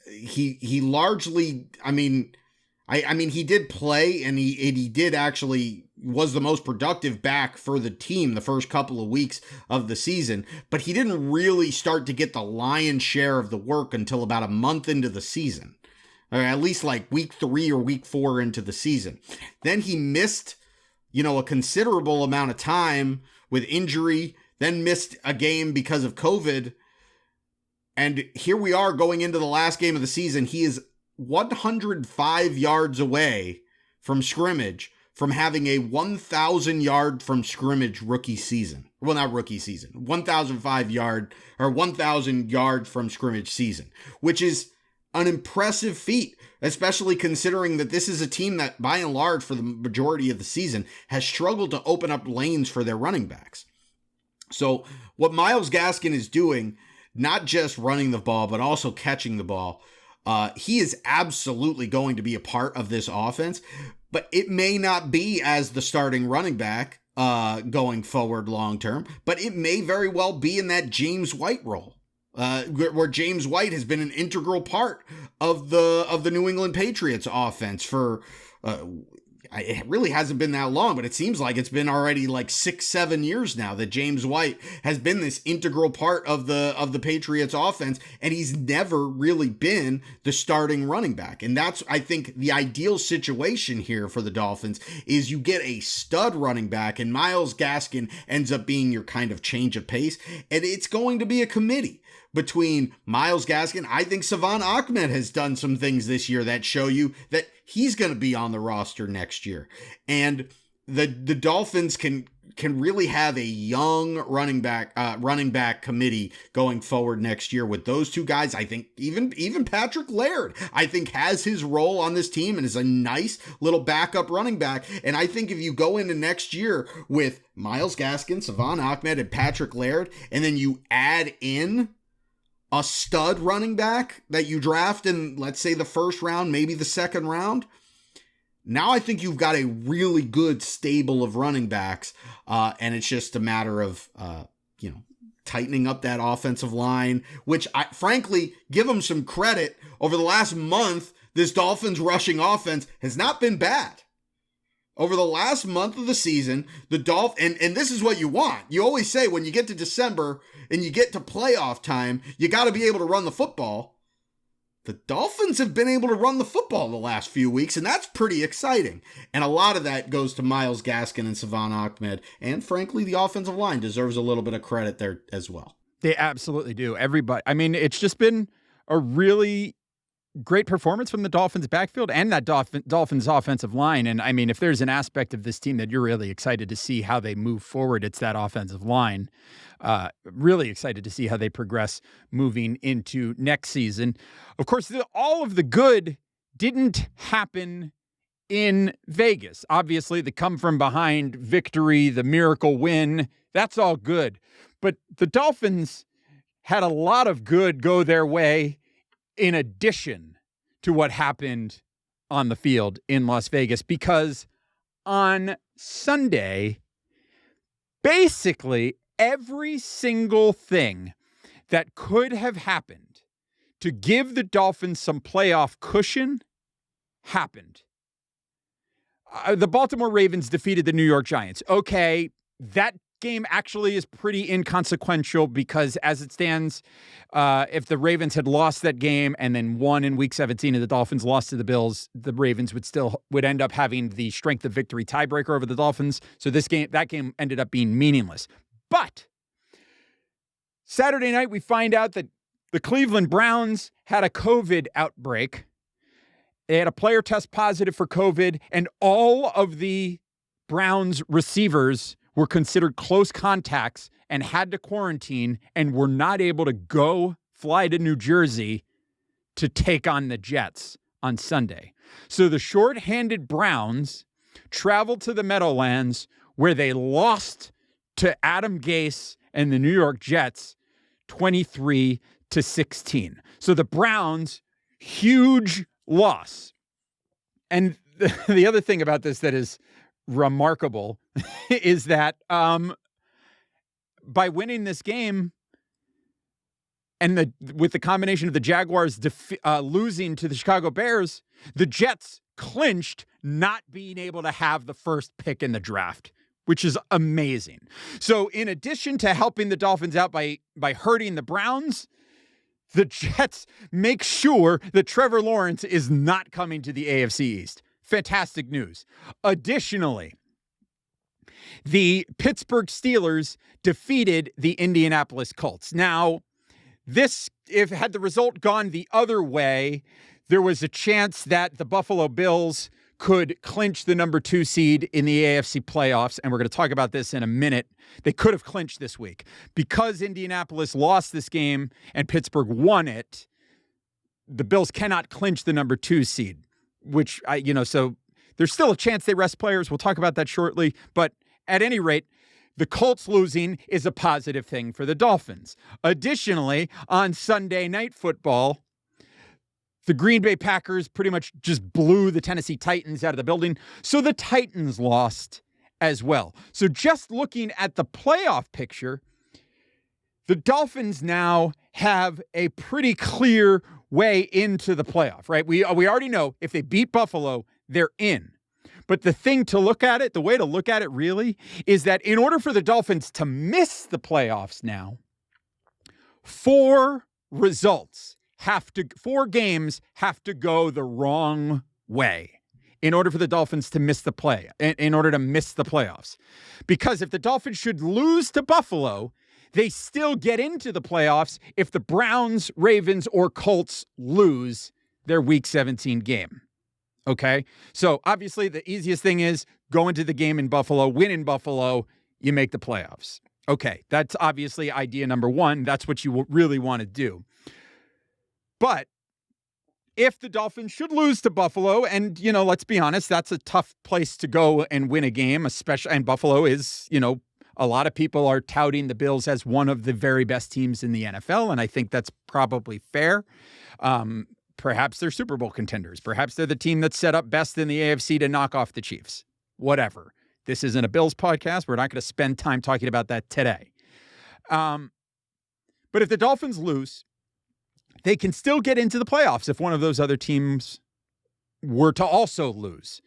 He largely, he did play and he did actually, was the most productive back for the team the first couple of weeks of the season, but he didn't really start to get the lion's share of the work until about a month into the season, or at least like week 3 or week 4 into the season. Then he missed, a considerable amount of time with injury, then missed a game because of COVID. And here we are going into the last game of the season. He is 105 yards away from scrimmage from having a 1,000 yard from scrimmage rookie season. Well, not rookie season, 1,005 yard or 1,000 yard from scrimmage season, which is an impressive feat, especially considering that this is a team that by and large for the majority of the season has struggled to open up lanes for their running backs. So what Myles Gaskin is doing, not just running the ball, but also catching the ball, he is absolutely going to be a part of this offense, but it may not be as the starting running back going forward long term, but it may very well be in that James White role, where James White has been an integral part of the New England Patriots offense for it really hasn't been that long, but it seems like it's been already like 6-7 years now that James White has been this integral part of the Patriots offense, and he's never really been the starting running back. And that's, I think, the ideal situation here for the Dolphins is you get a stud running back, and Myles Gaskin ends up being your kind of change of pace, and it's going to be a committee between Myles Gaskin. I think Savon Ahmed has done some things this year that show you that he's going to be on the roster next year. And the Dolphins can really have a young running back committee going forward next year with those two guys. I think even Patrick Laird, I think, has his role on this team and is a nice little backup running back. And I think if you go into next year with Myles Gaskin, Savon Ahmed, and Patrick Laird, and then you add in a stud running back that you draft in, let's say, the first round, maybe the second round, now I think you've got a really good stable of running backs, and it's just a matter of, tightening up that offensive line, which I frankly give them some credit. Over the last month, this Dolphins rushing offense has not been bad. Over the last month of the season, and this is what you want. You always say when you get to December and you get to playoff time, you got to be able to run the football. The Dolphins have been able to run the football the last few weeks, and that's pretty exciting. And a lot of that goes to Myles Gaskin and Savon Ahmed, and frankly, the offensive line deserves a little bit of credit there as well. They absolutely do. Everybody. I mean, it's just been a really great performance from the Dolphins backfield and that Dolphins offensive line. And I mean, if there's an aspect of this team that you're really excited to see how they move forward, it's that offensive line. Really excited to see how they progress moving into next season. Of course, all of the good didn't happen in Vegas. Obviously, the come from behind victory, the miracle win, that's all good. But the Dolphins had a lot of good go their way in addition to what happened on the field in Las Vegas, because on Sunday, basically every single thing that could have happened to give the Dolphins some playoff cushion happened. The Baltimore Ravens defeated the New York Giants. Okay, that game actually is pretty inconsequential because as it stands, if the Ravens had lost that game and then won in week 17 and the Dolphins lost to the Bills, the Ravens would end up having the strength of victory tiebreaker over the Dolphins. So that game ended up being meaningless. But Saturday night, we find out that the Cleveland Browns had a COVID outbreak. They had a player test positive for COVID, and all of the Browns receivers were considered close contacts and had to quarantine and were not able to fly to New Jersey to take on the Jets on Sunday. So the shorthanded Browns traveled to the Meadowlands, where they lost to Adam Gase and the New York Jets 23-16. So the Browns, huge loss. And the other thing about this that is remarkable is that by winning this game and with the combination of the Jaguars losing to the Chicago Bears, the Jets clinched not being able to have the first pick in the draft, which is amazing. So in addition to helping the Dolphins out by hurting the Browns, the Jets make sure that Trevor Lawrence is not coming to the AFC East. Fantastic news. Additionally, the Pittsburgh Steelers defeated the Indianapolis Colts. Now, if had the result gone the other way, there was a chance that the Buffalo Bills could clinch the number 2 seed in the AFC playoffs, and we're going to talk about this in a minute. They could have clinched this week. Because Indianapolis lost this game and Pittsburgh won it, the Bills cannot clinch the number 2 seed, which, so there's still a chance they rest players. We'll talk about that shortly. But at any rate, the Colts losing is a positive thing for the Dolphins. Additionally, on Sunday Night Football, the Green Bay Packers pretty much just blew the Tennessee Titans out of the building. So the Titans lost as well. So just looking at the playoff picture, the Dolphins now have a pretty clear way into the playoff, right? We already know if they beat Buffalo, they're in. But the thing to look at it, the way to look at it really, is that in order for the Dolphins to miss the playoffs now, 4 games have to go the wrong way in order for the Dolphins to miss the playoffs. Because if the Dolphins should lose to Buffalo, they still get into the playoffs if the Browns, Ravens, or Colts lose their Week 17 game. Okay? So obviously the easiest thing is go into the game in Buffalo, win in Buffalo, you make the playoffs. Okay, that's obviously idea number 1. That's what you really want to do. But if the Dolphins should lose to Buffalo, and, let's be honest, that's a tough place to go and win a game, especially, and Buffalo is, a lot of people are touting the Bills as one of the very best teams in the NFL, and I think that's probably fair. Perhaps they're Super Bowl contenders. Perhaps they're the team that's set up best in the AFC to knock off the Chiefs. Whatever. This isn't a Bills podcast. We're not going to spend time talking about that today. But if the Dolphins lose, they can still get into the playoffs if one of those other teams were to also lose.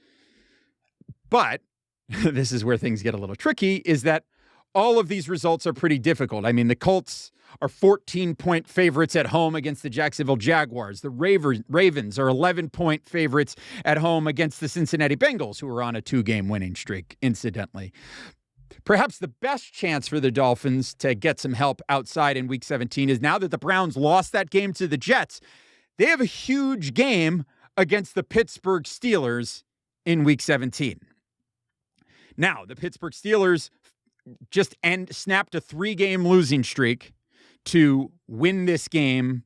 But this is where things get a little tricky, is that all of these results are pretty difficult. I mean, the Colts are 14-point favorites at home against the Jacksonville Jaguars. The Ravens are 11-point favorites at home against the Cincinnati Bengals, who are on a 2-game winning streak, incidentally. Perhaps the best chance for the Dolphins to get some help outside in Week 17 is now that the Browns lost that game to the Jets, they have a huge game against the Pittsburgh Steelers in Week 17. Now, the Pittsburgh Steelers just snapped a 3-game losing streak to win this game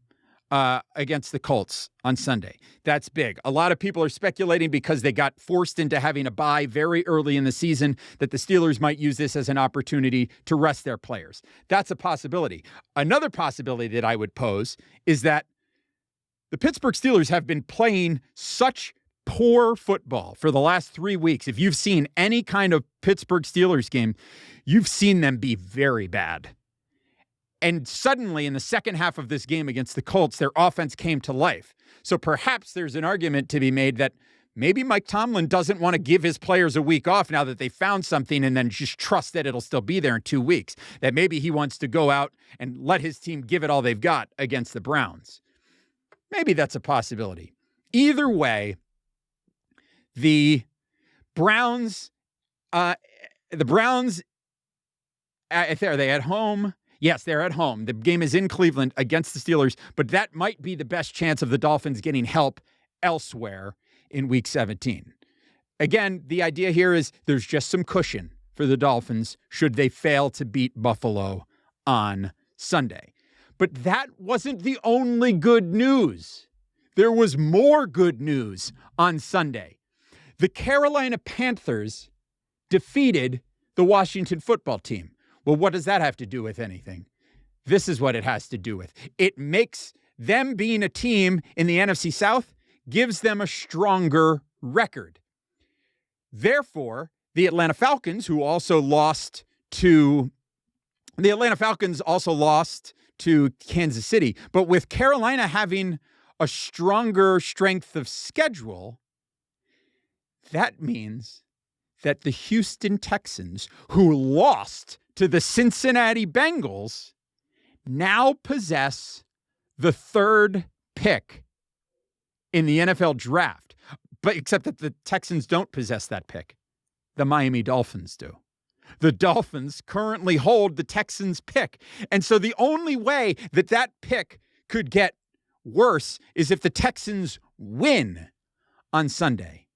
against the Colts on Sunday. That's big. A lot of people are speculating because they got forced into having a bye very early in the season that the Steelers might use this as an opportunity to rest their players. That's a possibility. Another possibility that I would pose is that the Pittsburgh Steelers have been playing such poor football for the last 3 weeks. If you've seen any kind of Pittsburgh Steelers game, you've seen them be very bad. And suddenly, in the second half of this game against the Colts, their offense came to life. So perhaps there's an argument to be made that maybe Mike Tomlin doesn't want to give his players a week off now that they found something and then just trust that it'll still be there in 2 weeks. That maybe he wants to go out and let his team give it all they've got against the Browns. Maybe that's a possibility. Either way, the Browns, are they at home? Yes, they're at home. The game is in Cleveland against the Steelers, but that might be the best chance of the Dolphins getting help elsewhere in Week 17. Again, the idea here is there's just some cushion for the Dolphins should they fail to beat Buffalo on Sunday. But that wasn't the only good news. There was more good news on Sunday. The Carolina Panthers defeated the Washington football team. Well, what does that have to do with anything? This is what it has to do with. It makes them being a team in the NFC South, gives them a stronger record. Therefore, the Atlanta Falcons, who also lost to Kansas City, but with Carolina having a stronger strength of schedule, that means that the Houston Texans, who lost to the Cincinnati Bengals, now possess the third pick in the NFL draft. But except that the Texans don't possess that pick. The Miami Dolphins do. The Dolphins currently hold the Texans' pick. And so the only way that that pick could get worse is if the Texans win on Sunday.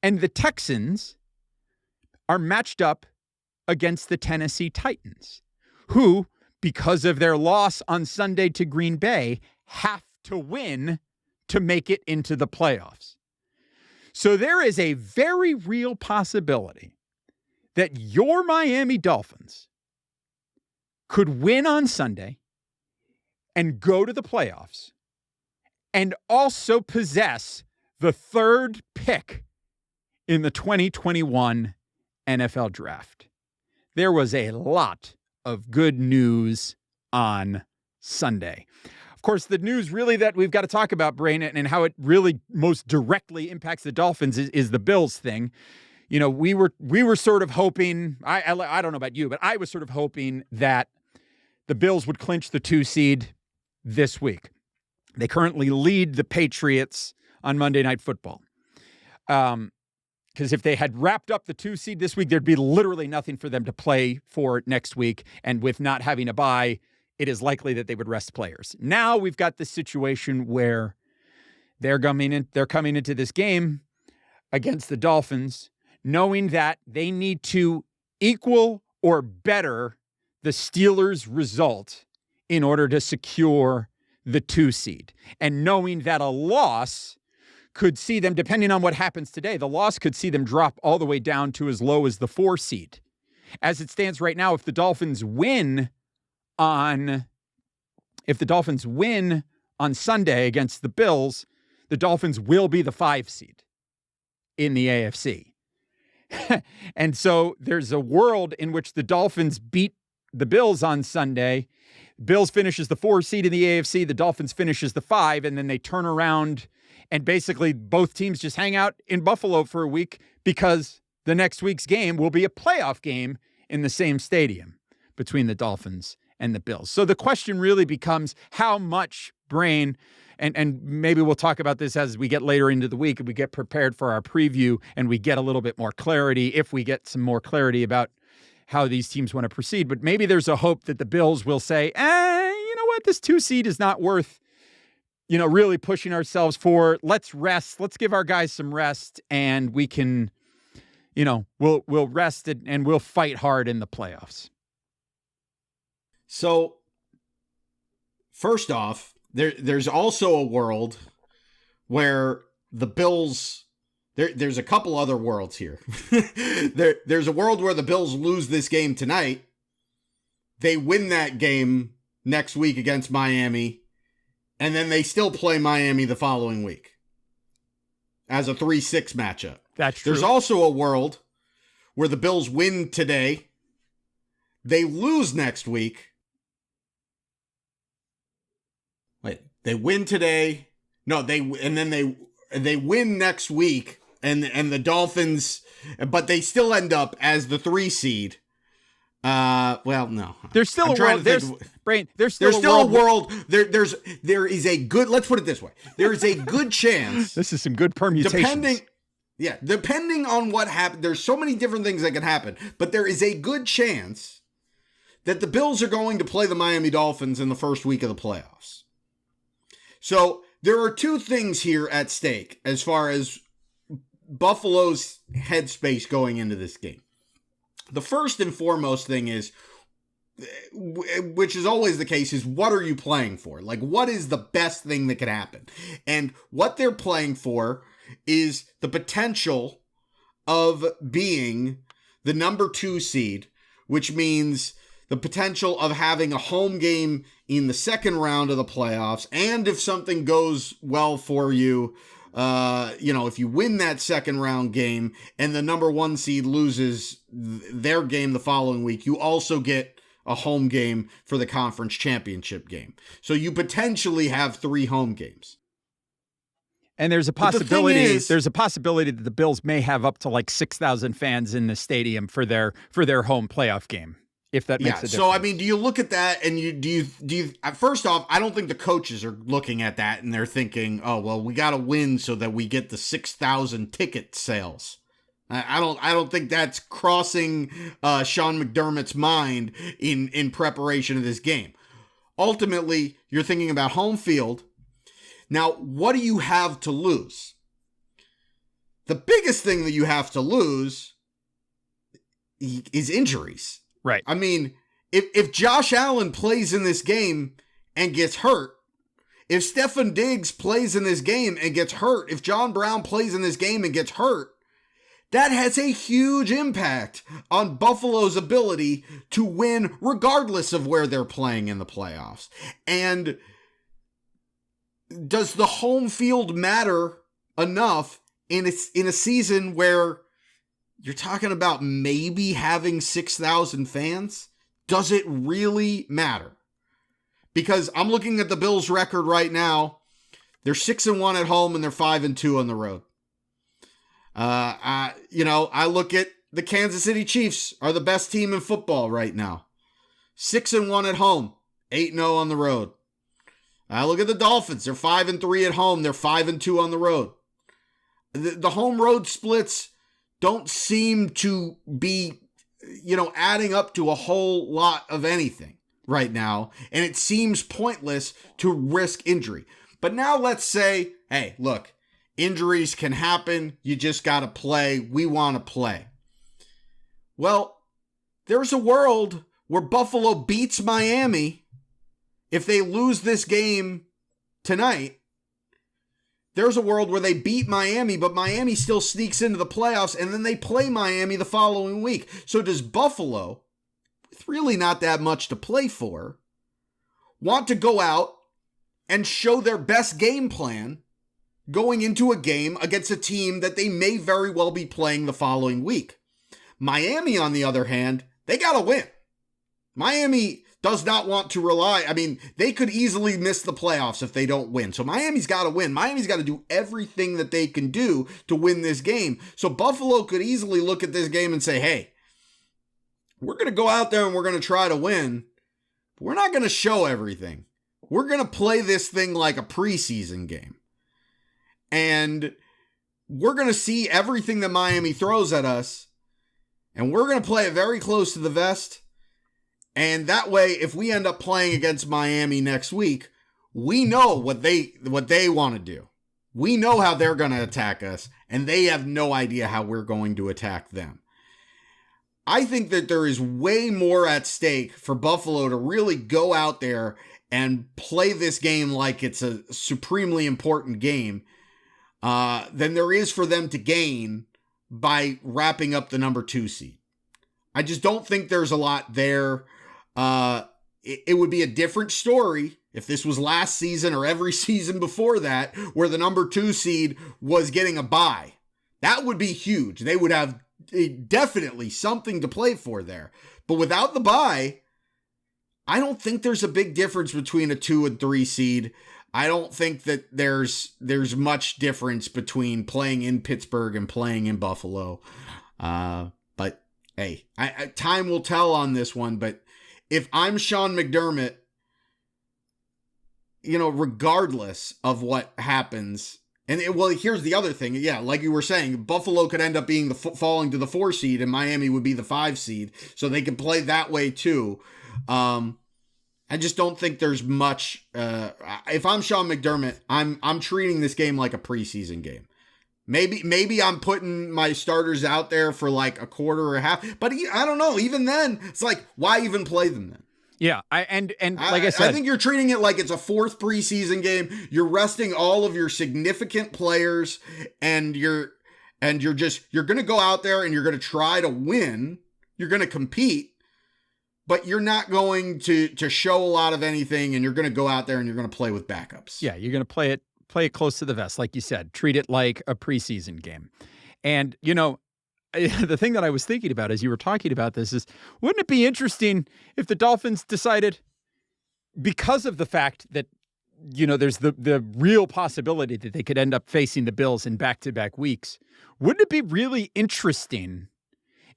And the Texans are matched up against the Tennessee Titans, who, because of their loss on Sunday to Green Bay, have to win to make it into the playoffs. So there is a very real possibility that your Miami Dolphins could win on Sunday and go to the playoffs and also possess the third pick in the 2021 NFL Draft. There was a lot of good news on Sunday. Of course, the news really that we've got to talk about, Brain, and how it really most directly impacts the Dolphins is the Bills thing. You know, we were sort of hoping, I don't know about you, but I was sort of hoping that the Bills would clinch the 2 seed this week. They currently lead the Patriots on Monday Night Football. Because if they had wrapped up the 2 seed this week, there'd be literally nothing for them to play for next week. And with not having a bye, it is likely that they would rest players. Now we've got this situation where they're coming into this game against the Dolphins, knowing that they need to equal or better the Steelers' result in order to secure the 2 seed. And knowing that a loss could see them, depending on what happens today, the loss could see them drop all the way down to as low as the 4 seed. As it stands right now, if the Dolphins win on Sunday against the Bills, the Dolphins will be the 5 seed in the AFC. And so there's a world in which the Dolphins beat the Bills on Sunday. Bills finishes the 4 seed in the AFC. The Dolphins finishes the 5, and then they turn around and basically both teams just hang out in Buffalo for a week because the next week's game will be a playoff game in the same stadium between the Dolphins and the Bills. So the question really becomes how much, Brain, and maybe we'll talk about this as we get later into the week and we get prepared for our preview and we get a little bit more clarity, if we get some more clarity about how these teams want to proceed. But maybe there's a hope that the Bills will say, you know what, this 2 seed is not worth, really pushing ourselves for. Let's rest. Let's give our guys some rest, and we can, we'll rest it and we'll fight hard in the playoffs. So, first off, there's also a world where the Bills, there's a couple other worlds here. There's a world where the Bills lose this game tonight. They win that game next week against Miami, and then they still play Miami the following week as a 3-6 matchup. That's true. There's also a world where the Bills win today, they lose next week. Wait, they win today. No, they win next week, and the Dolphins, but they still end up as the 3 seed. Well, no. There's still a world. There's still a world. There is a good. Let's put it this way. There is a good chance. This is some good permutations. Depending on what happened. There's so many different things that can happen, but there is a good chance that the Bills are going to play the Miami Dolphins in the first week of the playoffs. So there are 2 things here at stake as far as Buffalo's headspace going into this game. The first and foremost thing is, which is always the case, is what are you playing for? Like, what is the best thing that could happen? And what they're playing for is the potential of being the number 2 seed, which means the potential of having a home game in the second round of the playoffs. And if something goes well for you, if you win that second round game and the number 1 seed loses their game the following week, you also get a home game for the conference championship game. So you potentially have 3 home games. And there's a But the thing possibility. is- There's a possibility that the Bills may have up to like 6,000 fans in the stadium for their home playoff game, if that makes a difference. So I mean, do you look at that and do you first off, I don't think the coaches are looking at that and they're thinking, oh well, we got to win so that we get the 6,000 ticket sales. I don't think that's crossing Sean McDermott's mind in preparation of this game. Ultimately, you're thinking about home field. Now, what do you have to lose? The biggest thing that you have to lose is injuries. Right. I mean, if Josh Allen plays in this game and gets hurt, if Stefon Diggs plays in this game and gets hurt, if John Brown plays in this game and gets hurt, that has a huge impact on Buffalo's ability to win regardless of where they're playing in the playoffs. And does the home field matter enough in a season where you're talking about maybe having 6,000 fans? Does it really matter? Because I'm looking at the Bills' record right now. They're 6-1 at home and they're 5-2 on the road. I look at the Kansas City Chiefs are the best team in football right now. 6-1 at home, 8-0 on the road. I look at the Dolphins. They're 5-3 at home. They're 5-2 on the road. The home road splits don't seem to be, adding up to a whole lot of anything right now. And it seems pointless to risk injury. But now let's say, hey, look, injuries can happen. You just got to play. We want to play. Well, there's a world where Buffalo beats Miami. If they lose this game tonight, there's a world where they beat Miami, but Miami still sneaks into the playoffs, and then they play Miami the following week. So does Buffalo, with really not that much to play for, want to go out and show their best game plan going into a game against a team that they may very well be playing the following week? Miami, on the other hand, they got to win. Miami does not want to rely. I mean, they could easily miss the playoffs if they don't win. So Miami's got to win. Miami's got to do everything that they can do to win this game. So Buffalo could easily look at this game and say, hey, we're going to go out there and we're going to try to win, but we're not going to show everything. We're going to play this thing like a preseason game. And we're going to see everything that Miami throws at us, and we're going to play it very close to the vest. And that way, if we end up playing against Miami next week, we know what they want to do. We know how they're going to attack us, and they have no idea how we're going to attack them. I think that there is way more at stake for Buffalo to really go out there and play this game like it's a supremely important game than there is for them to gain by wrapping up the number 2 seed. I just don't think there's a lot there. It would be a different story if this was last season or every season before that, where the number 2 seed was getting a bye. That would be huge. They would have definitely something to play for there. But without the bye, I don't think there's a big difference between a 2 and 3 seed. I don't think that there's much difference between playing in Pittsburgh and playing in Buffalo. But hey, time will tell on this one. But if I'm Sean McDermott, regardless of what happens, and here's the other thing. Yeah, like you were saying, Buffalo could end up being falling to the 4 seed, and Miami would be the 5 seed, so they could play that way too. I just don't think there's much. If I'm Sean McDermott, I'm treating this game like a preseason game. Maybe I'm putting my starters out there for like a quarter or a half, but I don't know. Even then, it's like, why even play them then? Yeah, and like I said, I think you're treating it like it's a 4th preseason game. You're resting all of your significant players, and you're going to go out there and you're going to try to win. You're going to compete, but you're not going to show a lot of anything, and you're going to go out there and you're going to play with backups. Yeah, you're going to play it close to the vest, like you said. Treat it like a preseason game. And, the thing that I was thinking about as you were talking about this is, wouldn't it be interesting if the Dolphins decided, because of the fact that there's the real possibility that they could end up facing the Bills in back-to-back weeks. Wouldn't it be really interesting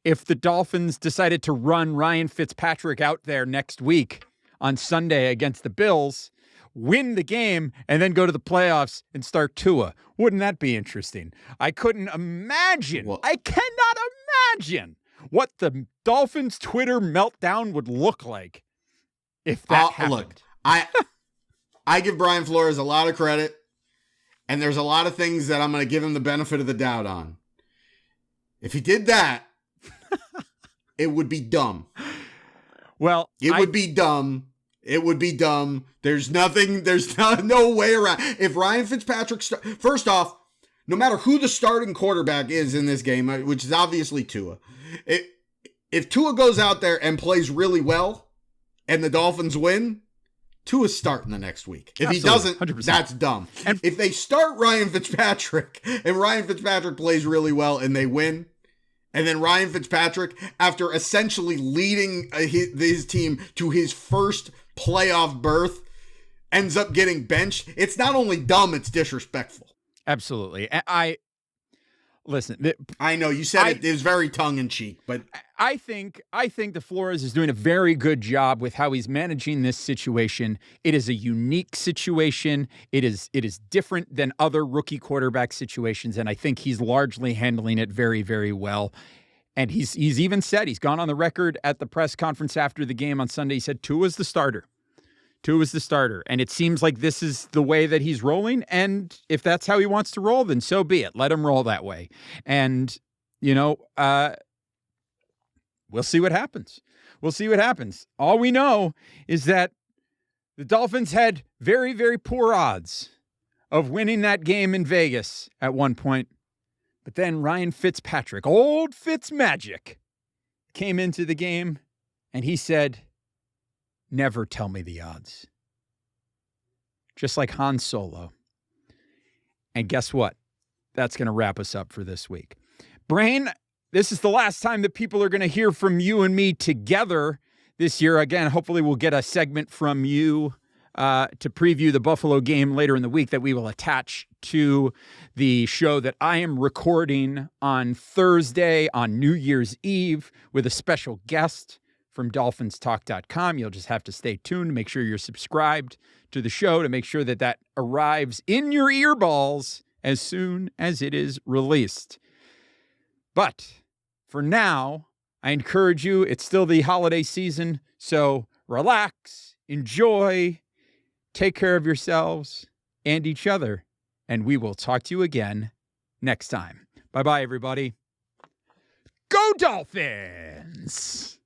if the Dolphins decided to run Ryan Fitzpatrick out there next week on Sunday against the Bills, win the game, and then go to the playoffs and start Tua? Wouldn't that be interesting? I couldn't imagine. I cannot imagine what the Dolphins Twitter meltdown would look like if that happened. Look, I give Brian Flores a lot of credit, and there's a lot of things that I'm going to give him the benefit of the doubt on. If he did that, it would be dumb. Well, it would be dumb. It would be dumb. There's no way around. If Ryan Fitzpatrick, first off, no matter who the starting quarterback is in this game, which is obviously Tua, if Tua goes out there and plays really well and the Dolphins win, Tua's starting the next week. If Absolutely, he doesn't, 100%. That's dumb. And if they start Ryan Fitzpatrick and Ryan Fitzpatrick plays really well and they win, and then Ryan Fitzpatrick, after essentially leading his team to his first playoff berth, ends up getting benched, it's not only dumb, it's disrespectful. Absolutely. Listen, I know you said it was very tongue-in-cheek, but I think that Flores is doing a very good job with how he's managing this situation. It is a unique situation. It is different than other rookie quarterback situations, and I think he's largely handling it very, very well. And he's even said, he's gone on the record at the press conference after the game on Sunday. He said Tua's the starter. Tua's the starter. And it seems like this is the way that he's rolling. And if that's how he wants to roll, then so be it. Let him roll that way. And, we'll see what happens. We'll see what happens. All we know is that the Dolphins had very, very poor odds of winning that game in Vegas at one point. But then Ryan Fitzpatrick, old Fitzmagic, came into the game and he said, "Never tell me the odds." Just like Han Solo. And guess what? That's going to wrap us up for this week. Brain, this is the last time that people are going to hear from you and me together this year. Again, hopefully we'll get a segment from you to preview the Buffalo game later in the week that we will attach to the show that I am recording on Thursday on New Year's Eve with a special guest from DolphinsTalk.com. You'll just have to stay tuned to make sure you're subscribed to the show to make sure that that arrives in your earballs as soon as it is released. But for now, I encourage you, it's still the holiday season, so relax, enjoy, take care of yourselves and each other, and we will talk to you again next time. Bye-bye, everybody. Go Dolphins!